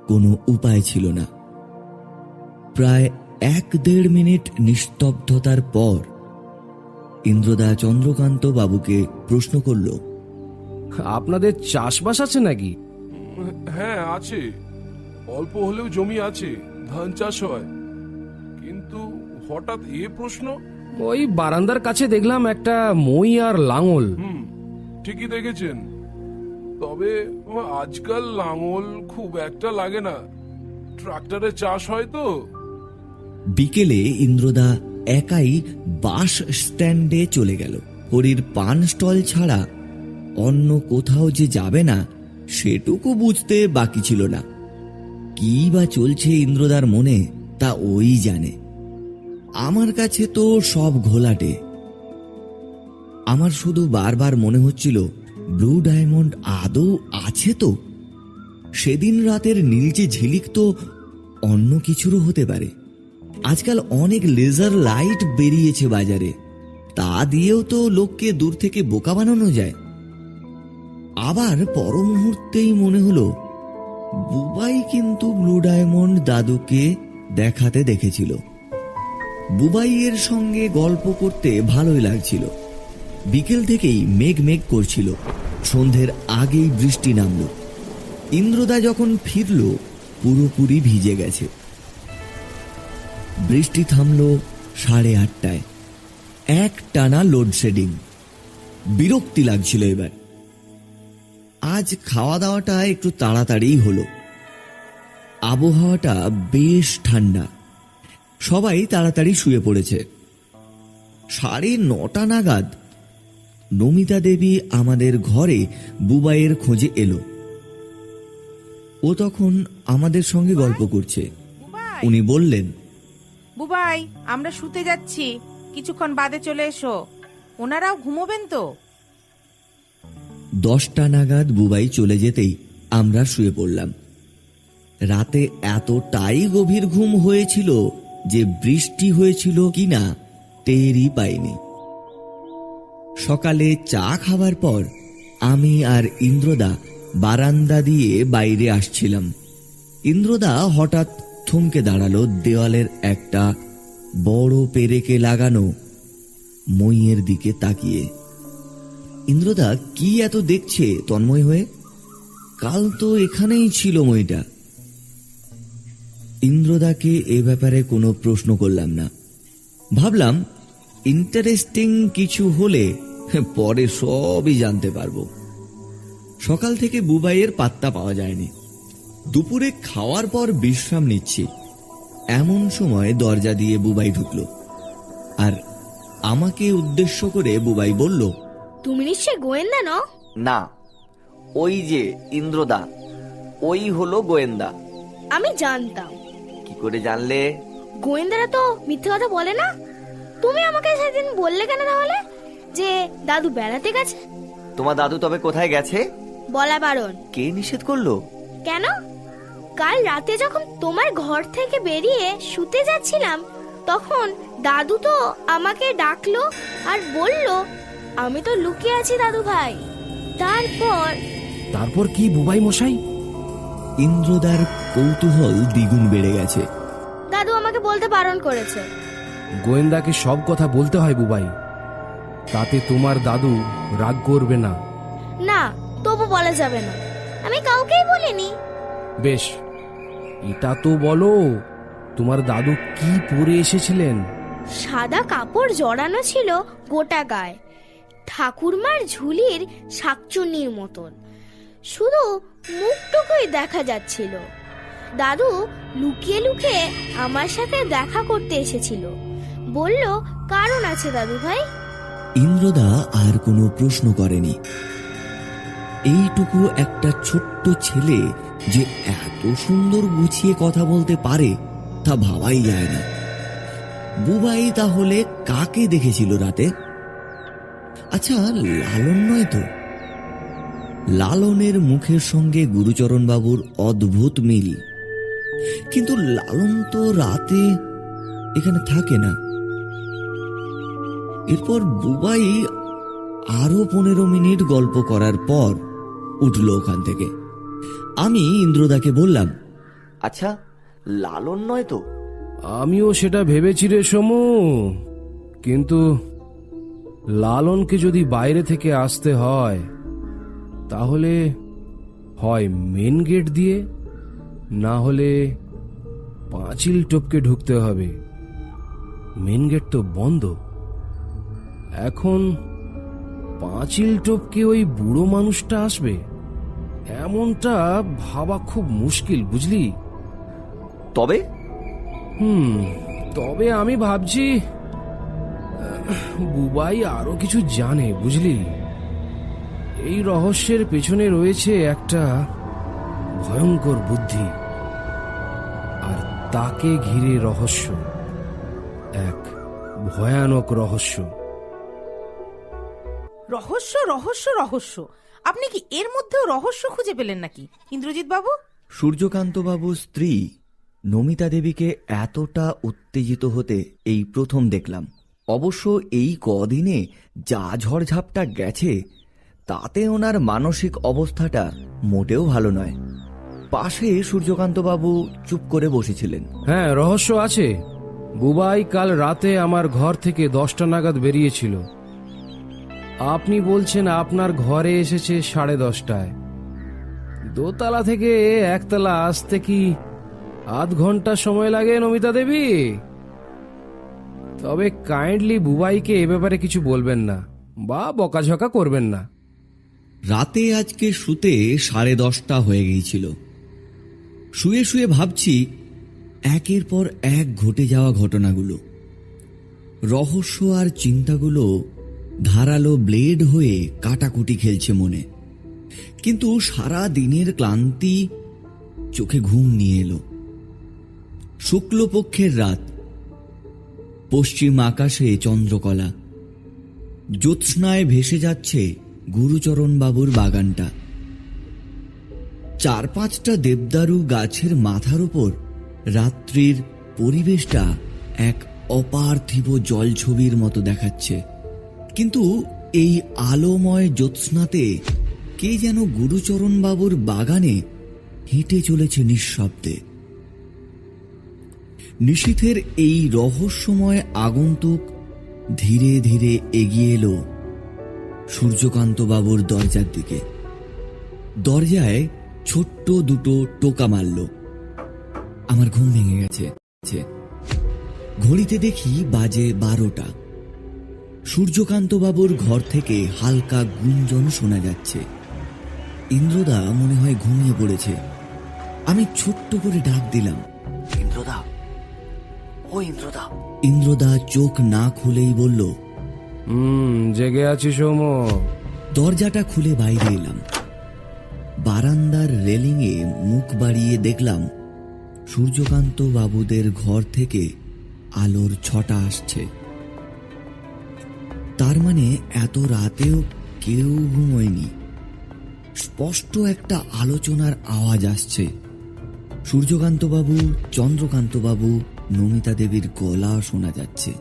কোনো উপায় ছিল না। প্রায় 1-1.5 মিনিট নিস্তব্ধতার পর ইন্দ্রদা চন্দ্রকান্ত বাবুকে প্রশ্ন করল, আপনাদের চাষবাস আছে নাকি? হ্যাঁ আছে, অল্প হলেও জমি আছে, ধান চাষ হয়। কিন্তু হঠাৎ এ প্রশ্ন? ওই বারান্দার কাছে দেখলাম একটা মই আর লাঙল। ঠিকই দেখেছেন, তবে আজকাল লাঙল খুব একটা লাগে না, ট্রাক্টরে চাষ হয় তো। বিকেলে ইন্দ্রদা একাই বাস স্ট্যান্ডে চলে গেল। হরির পান স্টল ছাড়া অন্য কোথাও যে যাবে না সেটুকু বুঝতে বাকি ছিল না। কি বা চলছে ইন্দ্রদার মনে তা ওই জানে। আমার কাছে তো সব ঘোলাটে। আমার শুধু বারবার মনে হচ্ছিল ব্লু ডায়মন্ড আদৌ আছে তো? সেদিন রাতের নীলচে ঝিলিক তো অন্য কিছুরও হতে পারে। আজকাল অনেক লেজার লাইট বেরিয়েছে বাজারে, তা দিয়েও তো লোককে দূর থেকে বোকা বানানো যায়। আবার পর মুহূর্তেই মনে হলো বুবাই কিন্তু ব্লু ডায়মন্ড দাদুকে দেখাতে দেখেছিল। বুবাইয়ের সঙ্গে গল্প করতে ভালোই লাগছিল। বিকেল থেকেই মেঘ মেঘ করছিল, সন্ধ্যের আগেই বৃষ্টি নামল। ইন্দ্রদা যখন ফিরল পুরোপুরি ভিজে গেছে। বৃষ্টি থামল 8:30টায়। এক টানা লোডশেডিং। বিরক্তি লাগছিল এবার। আজ খাওয়া দাওয়াটা একটু তাড়াতাড়ি হলো। আবহাওয়াটা বেশ ঠান্ডা, সবাই তাড়াতাড়ি শুয়ে পড়েছে। 9:30 নাগাদ নমিতা দেবী আমাদের ঘরে বুবাইয়ের খোঁজে এলো। ও তখন আমাদের সঙ্গে গল্প করছে। উনি বললেন, বুবাই, আমরা শুতে যাচ্ছি, কিছুক্ষণ বাদে চলে এসো। ওনারাও ঘুমোবেন তো? 10টা নাগাদ বুবাই চলে যেতেই আমরা শুয়ে পড়লাম। রাতে এতটাই গভীর ঘুম হয়েছিল যে বৃষ্টি হয়েছিল কিনা টেরই পাইনি। সকালে চা খাবার পর আমি আর ইন্দ্রদা বারান্দা দিয়ে বাইরে আসছিলাম। ইন্দ্রদা হঠাৎ থমকে দাঁড়ালো দেওয়ালের একটা বড় পেরেকে লাগানো মইয়ের দিকে তাকিয়ে। ইন্দ্রদা কি এত দেখছে তন্ময় হয়ে? কাল তো এখানেই ছিল মইটা। ইন্দ্রদাকে এ ব্যাপারে কোনো প্রশ্ন করলাম না। ভাবলাম ইন্টারেস্টিং কিছু হলে পরে সবই জানতে পারবো। সকাল থেকে বুবাইয়ের পাত্তা পাওয়া যায়নি। দুপুরে খাওয়ার পর বিশ্রাম নিচ্ছি, এমন সময় দরজা দিয়ে বুবাই ঢুকলো। আর আমাকে উদ্দেশ্য করে বুবাই বলল, তুমি নিশ্চয় গোয়েন্দা নও? না, ওই যে ইন্দ্রদা, ওই হলো গোয়েন্দা। আমি জানতাম। কি করে জানলে? গোয়েন্দারা তো মিথ্যে কথা বলে না। তুমি আমাকে সেদিন বললে কেন তাহলে যে দাদু বেড়াতে গেছে? তোমার দাদু তবে কোথায় গেছে? বলা বারণ। কে নিষেধ করলো? কেন? কাল রাতে যখন তোমার ঘর থেকে বেরিয়ে শুতে যাচ্ছিলাম, তখন দাদু তো আমাকে ডাকলো আর বলল, আমি তো লুকিয়ে আছি দাদু ভাই। তারপর কি বুবাই মশাই? ইন্দ্রদার কৌতূহল দ্বিগুণ বেড়ে গেছে। দাদু আমাকে বলতে বারণ করেছে। গোয়েন্দাকে সব কথা বলতে হয় বুবাই, তাতে তোমার দাদু রাগ করবে না। না, তবু বলা যাবে না। আমি কাউকেই বলিনি। বেশ, এটা তো বলো, তোমার দাদু কি পরে এসেছিলেন? সাদা কাপড় জড়ানো ছিল গোটা গায়ে, ঠাকুরমার ঝুলির শাকচুন্নির মতন। শুধু মুখটুকুই দেখা যাচ্ছিল। দাদু লুকিয়ে লুকিয়ে আমার সাথে দেখা করতে এসেছিল। বলল, কারণ আছে দাদু ভাই। ইন্দ্রদা আর কোনো প্রশ্ন করেনি। এইটুকু একটা ছোট্ট ছেলে যে এত সুন্দর গুছিয়ে কথা বলতে পারে তা ভাবাই যায় না। বুবাই তাহলে কাকে দেখেছিল রাতে? আচ্ছা, লালন নয় তো? লালনের মুখের সঙ্গে গুরুচরণ বাবুর অদ্ভুত মিল, কিন্তু লালন তো রাতে এখানে থাকে না। এরপর বুবাই আরো 15 মিনিট গল্প করার পর উঠল ওখান থেকে। আমি ইন্দ্রদাকে বললাম, আচ্ছা, লালন নয় তো? আমিও সেটা ভেবেছি রে সমু, কিন্তু লালনকে যদি বাইরে থেকে আসতে হয় তাহলে হয় মেন গেট দিয়ে, না হলে পাঁচিল টপকে ঢুকতে হবে। মেন গেট তো বন্ধ। এখন পাঁচিল টপকে ওই বুড়ো মানুষটা আসবে এমনটা ভাবা খুব মুশকিল, বুঝলি? তবে তবে আমি ভাবছি বুবাই আরো কিছু জানে, বুঝলি? এই রহস্যের পেছনে রয়েছে একটা ভয়ঙ্কর বুদ্ধি, আর তাকে ঘিরে রহস্য, এক ভয়ানক রহস্য। রহস্য রহস্য রহস্য, আপনি কি এর মধ্যেও রহস্য খুঁজে পেলেন নাকি ইন্দ্রজিৎ বাবু? সূর্যকান্ত বাবুর স্ত্রী নমিতা দেবীকে এতটা উত্তেজিত হতে এই প্রথম দেখলাম। অবশ্য এই কদিনে যা ঝড়ঝাপটা গেছে তাতে ওনার মানসিক অবস্থাটা মোটেও ভালো নয়। পাশে সূর্যকান্ত বাবু চুপ করে বসেছিলেন। হ্যাঁ, রহস্য আছে। বুবাই কাল রাতে আমার ঘর থেকে 10টা নাগাদ বেরিয়েছিল। আপনি বলছেন আপনার ঘরে এসেছে 10:30টায়। দোতলা থেকে একতলা আসতে কি আধ ঘন্টা সময় লাগে নমিতা দেবী? তবে কাইন্ডলি বুবাইকে এ ব্যাপারে কিছু বলবেন না বা বকাঝকা করবেন না। রাতে আজকে শুতে 10:30 হয়ে গিয়েছিল। শুয়ে শুয়ে ভাবছি একের পর এক ঘটে যাওয়া ঘটনাগুলো। রহস্য আর চিন্তাগুলো ধারালো ব্লেড হয়ে কাটাকুটি খেলছে মনে। কিন্তু সারা দিনের ক্লান্তি চোখে ঘুম নিয়ে এলো। শুক্লপক্ষের রাত, পশ্চিম আকাশে চন্দ্রকলা, জ্যোৎস্নায় ভেসে যাচ্ছে গুরুচরণ বাবুর বাগানটা। 4-5টা দেবদারু গাছের মাথার উপর রাত্রির পরিবেশটা এক অপার্থিব জলছবির মতো দেখাচ্ছে। কিন্তু এই আলোময় জ্যোৎস্নাতে কে যেন গুরুচরণ বাবুর বাগানে হেঁটে চলেছে নিঃশব্দে। নিশীথের এই রহস্যময় আগন্তুক ধীরে ধীরে এগিয়ে এলো সূর্যকান্ত বাবুর দরজার দিকে। দরজায় ছোট্ট দুটো টোকা মারল। আমার ঘুম ভেঙে গেছে। ঘড়িতে দেখি বাজে 12টা। সূর্যকান্ত বাবুর ঘর থেকে হালকা গুঞ্জন শোনা যাচ্ছে। ইন্দ্রদা মনে হয় ঘুমিয়ে পড়েছে। আমি ছোট্ট করে ডাক দিলাম, ইন্দ্রদা, ও ইন্দ্রদা। ইন্দ্রদা চোখ না খুলেই বলল, জেগে আছি সৌম। দরজাটা খুলে বাইরে এলাম। বারান্দার রেলিংয়ে মুখ বাড়িয়ে দেখলাম সূর্যকান্ত বাবুদের ঘর থেকে আলোর ছটা আসছে। তার মানে এত রাতেও কেউ ঘুমোয়নি। স্পষ্ট একটা আলোচনার আওয়াজ আসছে। সূর্যকান্ত বাবু, চন্দ্রকান্ত বাবু, নমিতা দেবীর গলা শোনা যাচ্ছে।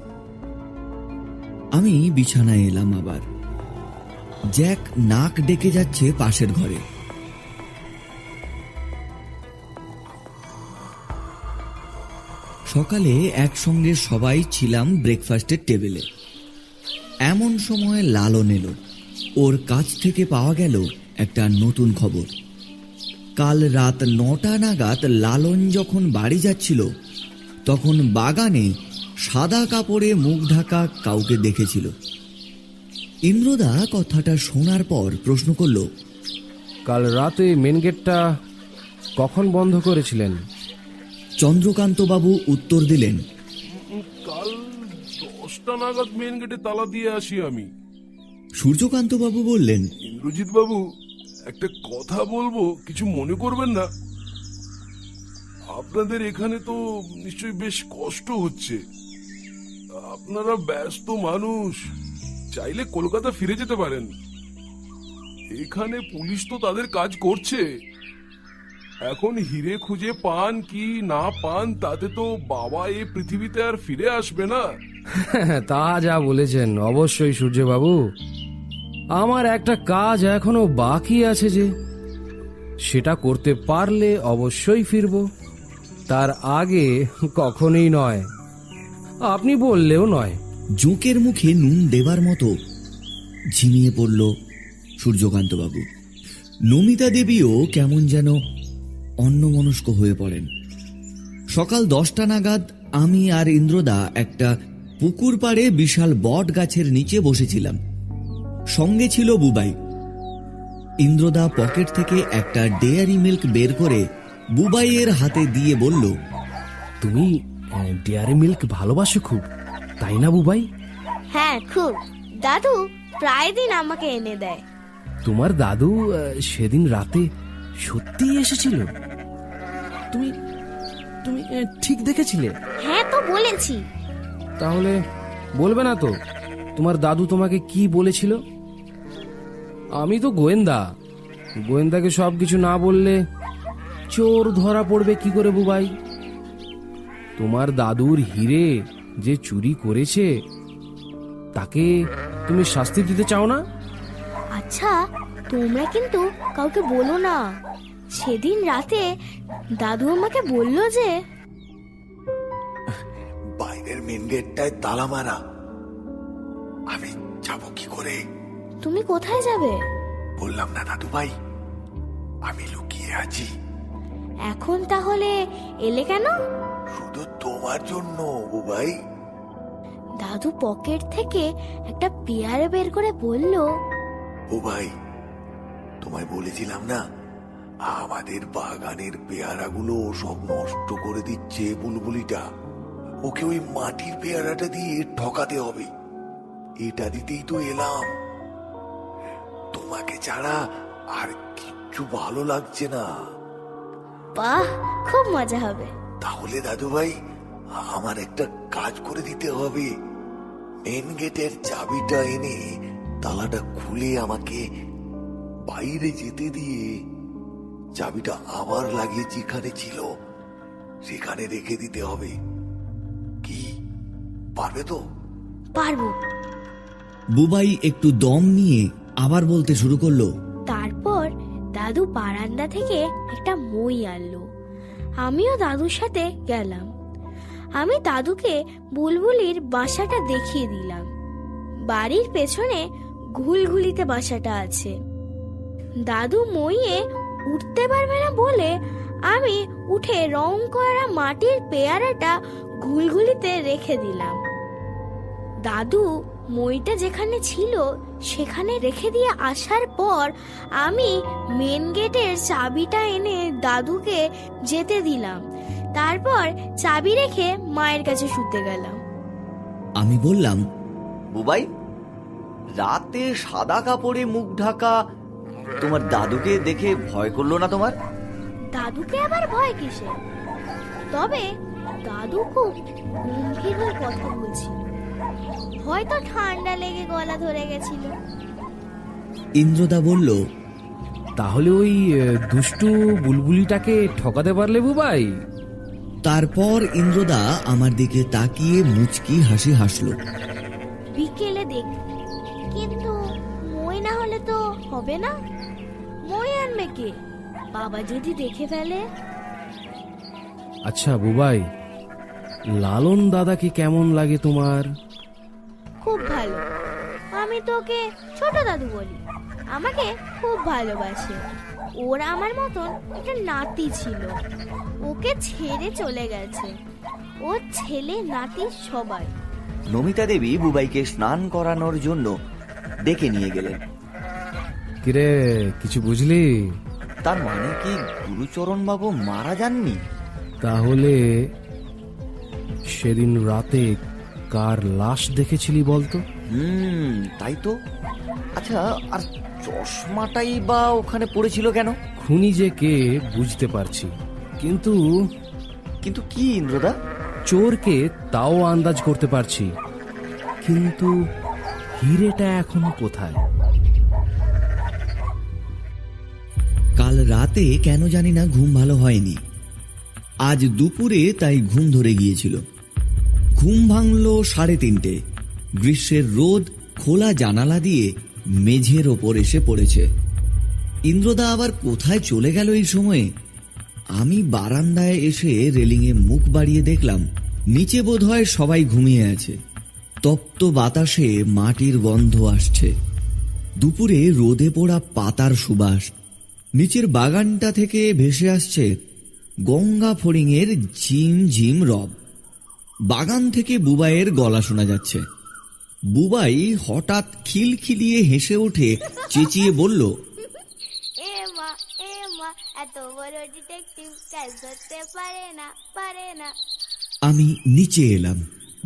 আমি বিছানায় এলাম আবার। জ্যাক নাক ডেকে যাচ্ছে পাশের ঘরে। সকালে একসঙ্গে সবাই ছিলাম ব্রেকফাস্টের টেবিলে। এমন সময় লালন এলো। ওর কাছ থেকে পাওয়া গেল একটা নতুন খবর। কাল রাত 9টা নাগাদ লালন যখন বাড়ি যাচ্ছিল তখন বাগানে সাদা কাপড়ে মুখ ঢাকা কাউকে দেখেছিল। ইন্দ্রদা কথাটা শোনার পর প্রশ্ন করল, কাল রাতে মেন গেটটা কখন বন্ধ করেছিলেন? চন্দ্রকান্ত বাবু উত্তর দিলেন, কাল 10টা নাগাদ মেন গেটে তালা দিয়ে আসি আমি। সূর্যকান্ত বাবু বললেন, ইন্দ্রজিৎ বাবু, একটা কথা বলবো, কিছু মনে করবেন না? আপনাদের এখানে তো নিশ্চয়ই বেশ কষ্ট হচ্ছে। আপনারা ব্যস্ত মানুষ, চাইলে কলকাতা ফিরে যেতে পারেন। এখানে পুলিশ তো তাদের কাজ করছে। এখন হিরে খুঁজে পান কি না পান তাতে তো বাবা এই পৃথিবীতে আর ফিরে আসবে না। তা যা বলেছেন, অবশ্যই সূর্যবাবু। আমার একটা কাজ এখনো বাকি আছে, যে সেটা করতে পারলে অবশ্যই ফিরবো। তার আগে কখনোই নয়, আপনি বললেও নয়। জোঁকের মুখে নুন দেবার মতো ঝিমিয়ে পড়ল সূর্যকান্ত বাবু। নমিতা দেবীও কেমন যেন অন্যমনস্ক হয়ে পড়েন। সকাল 10টা নাগাদ আমি আর ইন্দ্রদা একটা পুকুর পাড়ে বিশাল বট গাছের নিচে বসেছিলাম। সঙ্গে ছিল বুবাই। ইন্দ্রদা পকেট থেকে একটা ডেয়ারি মিল্ক বের করে বুবাইয়ের হাতে দিয়ে বলল, তুমি ডেয়ারি মিল্ক ভালোবাসো খুব, তাই না বুবাই? হ্যাঁ, খুব। দাদু প্রায় দিন আমাকে এনে দেয়। তোমার দাদু সেদিন রাতে সত্যি এসেছিল? তুমি তুমি ঠিক দেখেছিলে? হ্যাঁ তো বলেছি। তাহলে বলবে না তো তোমার দাদু তোমাকে কি বলেছিল? আমি তো গোয়েন্দা, গোয়েন্দাকে সবকিছু না বললে চোর ধরা পড়বে কি করে বুবাই? তোমার দাদুর হিরে যে চুরি করেছে তাকে তুমি শাস্তি দিতে চাও না? আচ্ছা, তোমরা কিন্তু কাউকে বলো না। সেদিন রাতে দাদু আমাকে বলল যে বাইরের মেন গেটটায় তালা মারা। আমি যাবো কি করে? তুমি কোথায় যাবে? বললাম না দাদু ভাই, আমি লুকিয়ে আছি। এখন তাহলে এলে কেন? শুধু তোমার জন্য বুবাই। দাদু পকেট থেকে একটা পেয়ারা বের করে বলল, বুবাই, তোমায় বলেছিলাম না আমাদের বাগানের পেয়ারাগুলো সব নষ্ট করে দিচ্ছে বুলবুলিটা। ওকে ওই মাটির পেয়ারাটা দিয়ে ঠকাতে হবে। এটা দিতেই তো এলাম। তোমাকে ছাড়া আর কিচ্ছু ভালো লাগছে না। বাহ, খুব মজা হবে। তাহলে দাদু ভাই, আমার একটা কাজ করে দিতে হবে। মেন গেটের চাবিটা এনে তালাটা খুলে আমাকে বাইরে যেতে দিয়ে চাবিটা আবার লাগিয়ে যেখানে ছিল সেখানে রেখে দিতে হবে। কি পারবে তো? পারবো। বুবাই একটু দম নিয়ে আবার বলতে শুরু করলো, তারপর দাদু বারান্দা থেকে একটা মই আনলো। আমিও দাদুর সাথে গেলাম। আমি দাদুকে বুলবুলির বাসাটা দেখিয়ে দিলাম। বাড়ির পেছনে ঘুলঘুলিতে বাসাটা আছে। দাদু মইয়ে উঠতে পারবে না বলে আমি উঠে রং করা মাটির পেয়ারাটা ঘুলঘুলিতে রেখে দিলাম। দাদু মইটা যেখানে ছিল সেখানে রেখে দিয়ে আসার পর আমি মেন গেটের চাবিটা এনে দাদুকে যেতে দিলাম। তারপর চাবি রেখে মায়ের কাছে শুতে গেলাম। আমি বললাম, বুবাই, রাতে সাদা কাপড়ে মুখ ঢাকা তোমার দাদুকে দেখে ভয় করলো না তোমার? দাদুকে আবার ভয় কিসে? তবে দাদু খুব গম্ভীর হয়ে কথা বলছিল, হয়তো ঠান্ডা লেগে গলা ধরে গেছিল। ইন্দ্রদা বলল, তাহলে ওই দুষ্টু বুলবুলিটাকে ঠকাতে পারলে বুবাই? তারপর ইন্দ্রদা আমার দিকে তাকিয়ে মুচকি হাসি হাসল। বিকেলে দেখ, কিন্তু মই না হলে তো হবে না। মই আনবে কে? বাবা যদি দেখে ফেলে? আচ্ছা বুবাই, লালন দাদাকে কেমন লাগে তোমার? খুব ভালো। আমি তোকে ছোট দাদু বলি, আমাকে খুব ভালোবাসে। ওর আমার মতন একটা নাতি ছিল, ওকে ছেড়ে চলে গেছে। ওর ছেলে নাতি সবাই। নমিতা দেবী বুবাইকে স্নান করানোর জন্য ডেকে নিয়ে গেলেন। কিরে, কিছু বুঝলি? তার মানে কি গুরুচরণ বাবু মারা যাননি? তাহলে সেদিন রাতে কার লাশ দেখেছিলি বলতো? তাই তো। আচ্ছা, আর চশমাটাই বা ওখানে পড়েছিল কেন? খুনি যে কে বুঝতে পারছি, কিন্তু কিন্তু কি ইন্দ্রদা? চোরকে তাও আন্দাজ করতে পারছি, কিন্তু হিরেটা এখনো কোথায়? কাল রাতে কেন জানি না ঘুম ভালো হয়নি। আজ দুপুরে তাই ঘুম ধরে গিয়েছিল। ঘুম ভাঙল 3:30। গ্রীষ্মের রোদ খোলা জানালা দিয়ে মেঝের ওপর এসে পড়েছে। ইন্দ্রদা আবার কোথায় চলে গেল এই সময়ে? আমি বারান্দায় এসে রেলিংয়ে মুখ বাড়িয়ে দেখলাম নিচে বোধহয় সবাই ঘুমিয়ে আছে। তপ্ত বাতাসে মাটির গন্ধ আসছে, দুপুরে রোদে পোড়া পাতার সুবাস। নিচের বাগানটা থেকে ভেসে আসছে গঙ্গা ফড়িংয়ের ঝিম ঝিম রব। বাগান থেকে বুবাইয়ের গলা শোনা যাচ্ছে। বুবাই হঠাৎ খিলখিলিয়ে হেসে উঠে চেঁচিয়ে বলল, এ মা এত বড় ডিটেকটিভ কাজ ধরতে পারে না। আমি নিচে এলাম।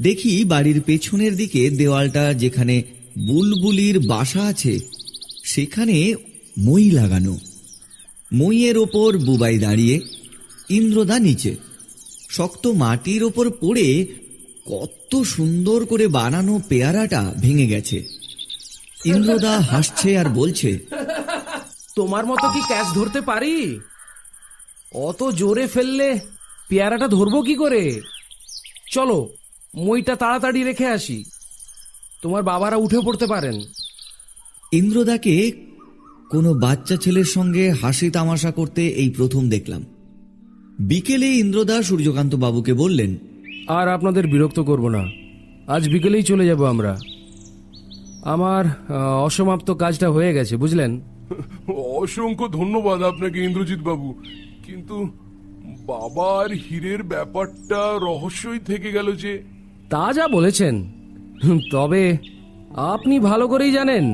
দেখি বাড়ির পেছনের দিকে দেওয়ালটা যেখানে বুলবুলির বাসা আছে সেখানে মই লাগানো। মইয়ের ওপর বুবাই দাঁড়িয়ে, ইন্দ্রদা নিচে। শক্ত মাটির ওপর পড়ে কত সুন্দর করে বানানো পেয়ারাটা ভেঙে গেছে। ইন্দ্রদা হাসছে আর বলছে, তোমার মতো কি ক্যাচ ধরতে পারি? অত জোরে ফেললে পেয়ারাটা ধরবো কি করে? চলো মইটা তাড়াতাড়ি রেখে আসি, তোমার বাবারা উঠে পড়তে পারেন। ইন্দ্রদাকে কোনো বাচ্চা ছেলের সঙ্গে হাসি তামাশা করতে এই প্রথম দেখলাম। বিকেলে ইন্দ্রদা সূর্যকান্ত বাবুকে বললেন, আর আপনাদের বিরক্ত করব না, আজ বিকেলেই চলে যাব আমরা। আমার অসমাপ্ত কাজটা হয়ে গেছে, বুঝলেন? অসংখ্য ধন্যবাদ আপনাকে ইন্দ্রজিৎ বাবু, কিন্তু বাবার হীরের ব্যাপারটা রহস্যই থেকে গেল যে। তা যা বলেছেন, তবে আপনি ভালো করেই জানেন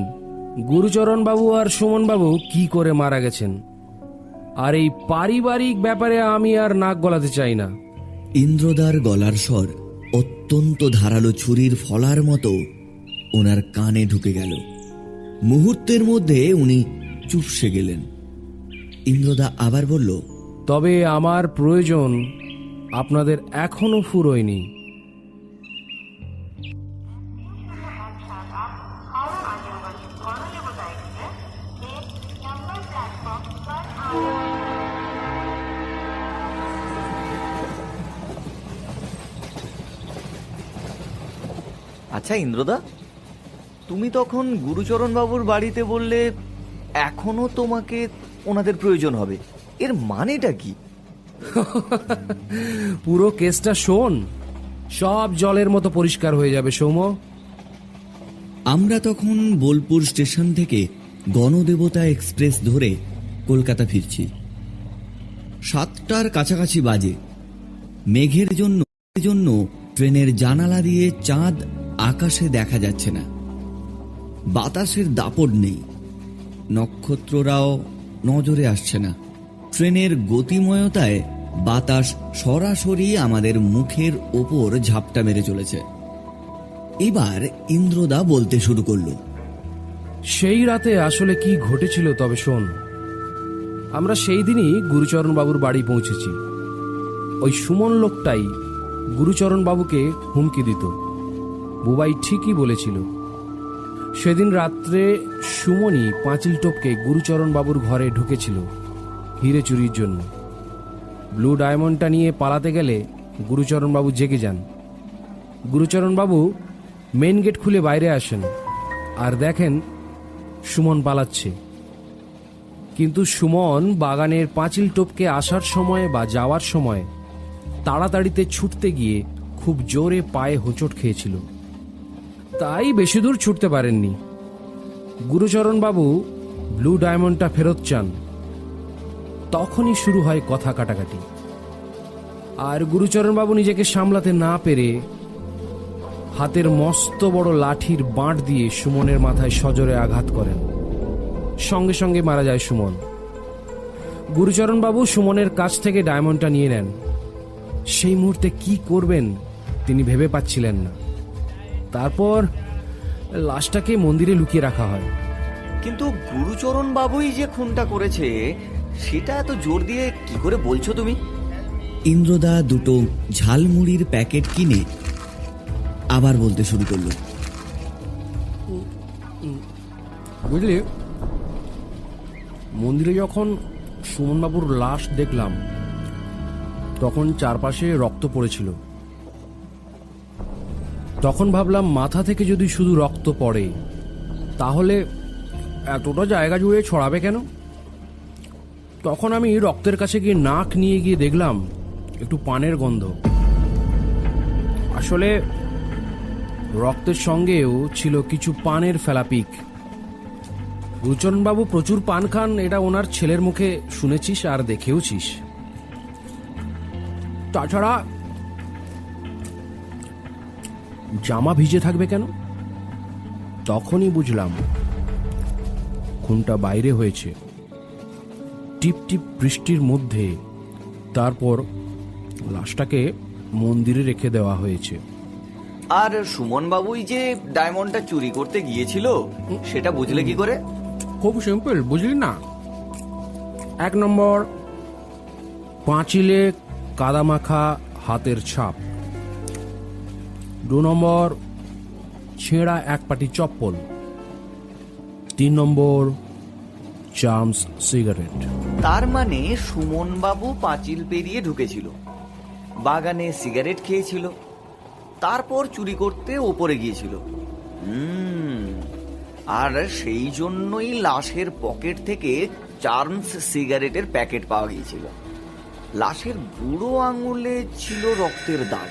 গুরুচরণ বাবু আর সুমন বাবু কি করে মারা গেছেন। আর এই পারিবারিক ব্যাপারে আমি আর নাক গলাতে চাই না। ইন্দ্রদার গলার স্বর অত্যন্ত ধারালো ছুরির ফলার মতো ওনার কানে ঢুকে গেল। মুহূর্তের মধ্যে উনি চুপসে গেলেন। ইন্দ্রদা আবার বলল, তবে আমার প্রয়োজন আপনাদের এখনো ফুরোয়নি। আচ্ছা ইন্দ্রদা, তুমি তখন গুরুচরণ বাবুর বাড়িতে বললে এখনো তোমাকে ওনাদের প্রয়োজন হবে, এর মানেটা কি? পুরো কেসটা শোন, সব জলের মতো পরিষ্কার হয়ে যাবে সৌম্য। আমরা তখন বোলপুর স্টেশন থেকে গণদেবতা এক্সপ্রেস ধরে কলকাতা ফিরছি। 7টার কাছাকাছি বাজে। মেঘের জন্য ট্রেনের জানালা দিয়ে চাঁদ আকাশে দেখা যাচ্ছে না। বাতাসের দাপট নেই, নক্ষত্ররাও নজরে আসছে না। ট্রেনের গতিময়তায় বাতাস সরাসরি আমাদের মুখের ওপর ঝাপটা মেরে চলেছে। এবার ইন্দ্রদা বলতে শুরু করলো। সেই রাতে আসলে কি ঘটেছিল তবে শোন। আমরা সেই দিনই গুরুচরণ বাবুর বাড়ি পৌঁছেছি। ওই সুমন লোকটাই গুরুচরণ বাবুকে হুমকি দিত। বুবাই ঠিকই বলেছিল। সেদিন রাত্রে সুমনই পাঁচিল টপকে গুরুচরণ বাবুর ঘরে ঢুকেছিল হিরে চুরির জন্য। ব্লু ডায়মন্ডটা নিয়ে পালাতে গেলে গুরুচরণ বাবু জেগে যান। গুরুচরণ বাবু মেন গেট খুলে বাইরে আসেন আর দেখেন সুমন পালাচ্ছে। কিন্তু সুমন বাগানের পাঁচিল টপকে আসার সময় বা যাওয়ার সময় তাড়াতাড়িতে ছুটতে গিয়ে খুব জোরে পায়ে হোঁচট খেয়েছিল, তাই বেশি দূর ছুটতে পারেননি। গুরুচরণ বাবু ব্লু ডায়মন্ডটা ফেরত চান। তখনই শুরু হয় কথা কাটাকাটি। আর গুরুচরণ বাবু নিজেকে সামলাতে না পেরে হাতের মস্ত বড় লাঠির বাঁট দিয়ে সুমনের মাথায় সজোরে আঘাত করেন। সঙ্গে সঙ্গে মারা যায় সুমন। গুরুচরণ বাবু সুমনের কাছ থেকে ডায়মন্ডটা নিয়ে নেন। সেই মুহূর্তে কি করবেন তিনি ভেবে পাচ্ছিলেন না। তারপর লাশটাকে মন্দিরে লুকিয়ে রাখা হয়। কিন্তু গুরুচরণ বাবুই যে খুনটা করেছে সেটা এত জোর দিয়ে কি করে বলছো তুমি? ইন্দ্রদা দুটো ঝালমুড়ির প্যাকেট কিনে আবার বলতে শুরু করলো। বুঝলি, মন্দিরে যখন সুমনবাবুর লাশ দেখলাম তখন চারপাশে রক্ত পড়েছিল। তখন ভাবলাম মাথা থেকে যদি শুধু রক্ত পড়ে তাহলে এতটা জায়গা জুড়ে ছড়াবে কেন? তখন আমি রক্তের কাছে গিয়ে নাক নিয়ে গিয়ে দেখলাম একটু পানের গন্ধ। আসলে রক্তের সঙ্গেও ছিল কিছু পানের ফেলাপিক। গুরুচরণবাবু প্রচুর পান খান, এটা ওনার ছেলের মুখে শুনেছিস আর দেখেওছিস। তাছাড়া জামা ভিজে থাকবে কেন? তখনই বুঝলাম খুনটা বাইরে হয়েছে, টিপ টিপ বৃষ্টির মধ্যে। তারপর লাশটাকে মন্দিরে রেখে দেওয়া হয়েছে। আর সুমন বাবুই যে ডায়মন্ডটা চুরি করতে গিয়েছিল সেটা বুঝলে কি করে? খুব সিম্পল, বুঝলি না? 1 নম্বর, পাঁচিলে কাদামাখা হাতের ছাপ। 2 নম্বর, ছেঁড়া এক পাটি চপ্পল। 3 নম্বর, চার্মস সিগারেট। তার মানে সুমন বাবু পাঁচিল পেরিয়ে ঢুকেছিল, বাগানে সিগারেট খেয়েছিল, তারপর চুরি করতে ওপরে গিয়েছিল। আর সেই জন্যই লাশের পকেট থেকে চার্মস সিগারেটের প্যাকেট পাওয়া গিয়েছিল। লাশের বুড়ো আঙুলে ছিল রক্তের দাগ,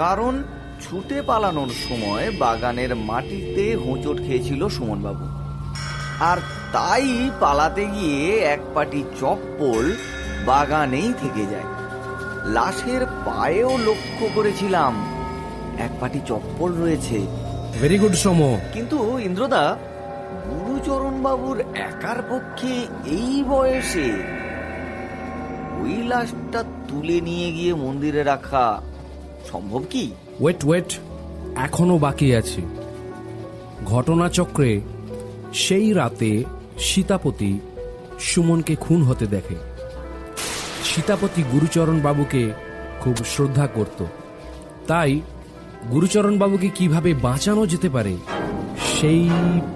কারণ ছুটে পালানোর সময় বাগানের মাটিতে হোঁচট খেয়েছিল সুমনবাবু। আর তাই পালাতে গিয়ে এক পাটি চপ্পল বাগানেই থেকে যায়। লাশের পায়েও লক্ষ্য করেছিলাম এক পাটি চপ্পল রয়েছে। ভেরি গুড সোম। কিন্তু ইন্দ্রদা, গুরুচরণ বাবুর একার পক্ষে এই বয়সে ওই লাশটা তুলে নিয়ে গিয়ে মন্দিরে রাখা সম্ভব কি? ওয়েট, এখনো বাকি আছে। ঘটনাচক্রে সেই রাতে সীতাপতি সুমনকে খুন হতে দেখে। সীতাপতি গুরুচরণ বাবুকে খুব শ্রদ্ধা করত, তাই গুরুচরণ বাবুকে কিভাবে বাঁচানো যেতে পারে সেই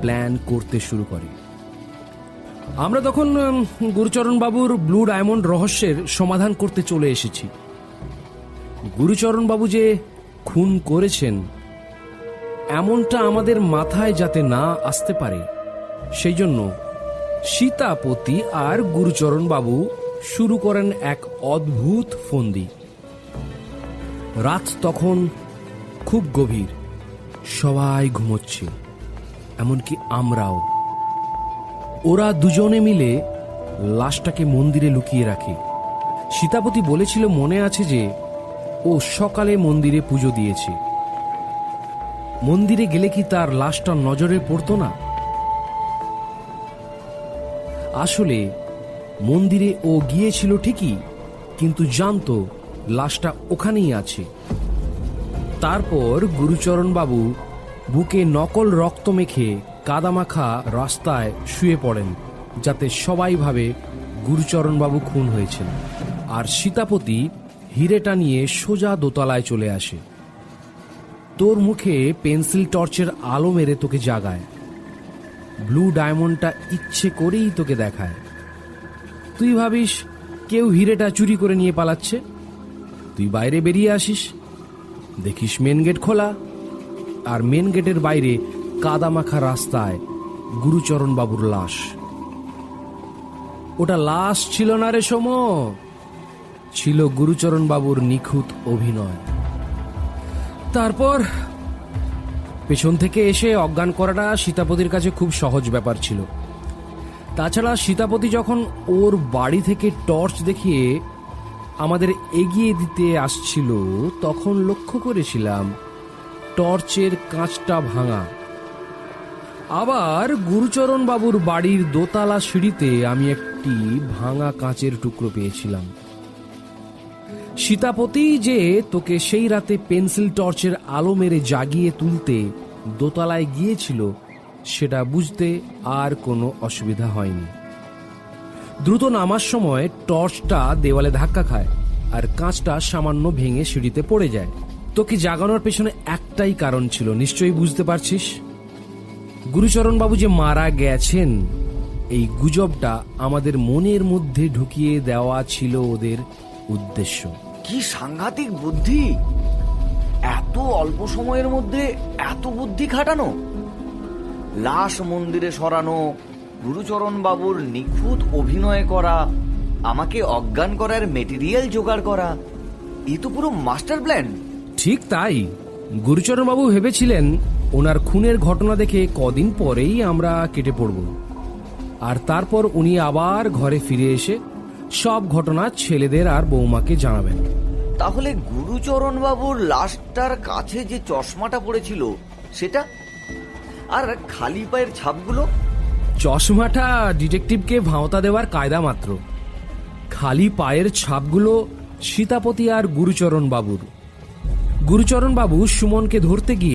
প্ল্যান করতে শুরু করে। আমরা তখন গুরুচরণ বাবুর ব্লু ডায়মন্ড রহস্যের সমাধান করতে চলে এসেছি। গুরুচরণ বাবু যে খুন করেছেন এমনটা আমাদের মাথায় যাতে না আসতে পারে সেই জন্য সীতাপতি আর গুরুচরণ বাবু শুরু করেন এক অদ্ভুত ফন্দি। রাত তখন খুব গভীর, সবাই ঘুমোচ্ছে, এমনকি আমরাও। ওরা দুজনে মিলে লাশটাকে মন্দিরে লুকিয়ে রাখে। সীতাপতি বলেছিল মনে আছে যে ও সকালে মন্দিরে পুজো দিয়েছে। মন্দিরে গেলে কি তার লাশটা নজরে পড়তো না? আসলে মন্দিরে ও গিয়েছিল ঠিকই, কিন্তু জানতো লাশটা ওখানেই আছে। তারপর গুরুচরণ বাবু বুকে নকল রক্ত মেখে কাদামাখা রাস্তায় শুয়ে পড়েন, যাতে সবাই ভাবে গুরুচরণ বাবু খুন হয়েছেন। আর সীতাপতি হিরেটা নিয়ে সোজা দোতলায় চলে আসে। তোর মুখে পেন্সিল টর্চের আলো মেরে তোকে জাগায়। ব্লু ডায়মন্ডটা ইচ্ছে করেই তোকে দেখায়। তুই ভাবিস কেউ হিরেটা চুরি করে নিয়ে পালাচ্ছে। তুই বাইরে বেরিয়ে আসিস, দেখিস মেন গেট খোলা, আর মেন গেটের বাইরে কাদামাখা রাস্তায় গুরুচরণ বাবুর লাশ। ওটা লাশ ছিল না রে সোম, ছিল গুরুচরণ বাবুর নিখুঁত অভিনয়। তারপর পেছন থেকে এসে অজ্ঞান করাটা সীতাপতির কাছে খুব সহজ ব্যাপার ছিল। তাছাড়া সীতাপতি যখন ওর বাড়ি থেকে টর্চ দেখিয়ে আমাদের এগিয়ে দিতে আসছিল, তখন লক্ষ্য করেছিলাম টর্চের কাঁচটা ভাঙা। আবার গুরুচরণ বাবুর বাড়ির দোতলা সিঁড়িতে আমি একটি ভাঙা কাঁচের টুকরো পেয়েছিলাম। সীতাপতি যে তোকে সেই রাতে পেন্সিল টর্চের আলো মেরে জাগিয়ে তুলতে দোতলায় গিয়েছিল, সেটা বুঝতে আর কোনো অসুবিধা হয়নি। দ্রুত নামার সময় টর্চটা দেওয়ালে ধাক্কা খায় আর কাঁচটা সামান্য ভেঙে সিঁড়িতে পড়ে যায়। তোকে জাগানোর পেছনে একটাই কারণ ছিল, নিশ্চয়ই বুঝতে পারছিস। গুরুচরণ বাবু যে মারা গেছেন, এই গুজবটা আমাদের মনের মধ্যে ঢুকিয়ে দেওয়া ছিল ওদের উদ্দেশ্য। কি সাংঘাতিক বুদ্ধি! এত অল্প সময়ের মধ্যে এত বুদ্ধি খাটানো, লাশ মন্দিরে সরানো, গুরুচরণ বাবুর নিখুঁত অভিনয় করা, আমাকে অজ্ঞান করার মেটেরিয়াল জোগাড় করা, এ তো পুরো মাস্টার প্ল্যান। ঠিক তাই। গুরুচরণ বাবু ভেবেছিলেন ওনার খুনের ঘটনা দেখে কদিন পরেই আমরা কেটে পড়ব, আর তারপর উনি আবার ঘরে ফিরে এসে সব ঘটনা ছেলেদের আর বৌমাকে জানাবেন। তাহলে গুরুচরণ বাবুর লাশটার কাছে যে চশমাটা পড়েছিল সেটা, আর খালি পায়ের ছাপগুলো? চশমাটা ডিটেকটিভকে ভাঁওতা দেওয়ার কায়দা মাত্র। খালি পায়ের ছাপগুলো সীতাপতি আর গুরুচরণ বাবুর। গুরুচরণ বাবু সুমনকে ধরতে গিয়ে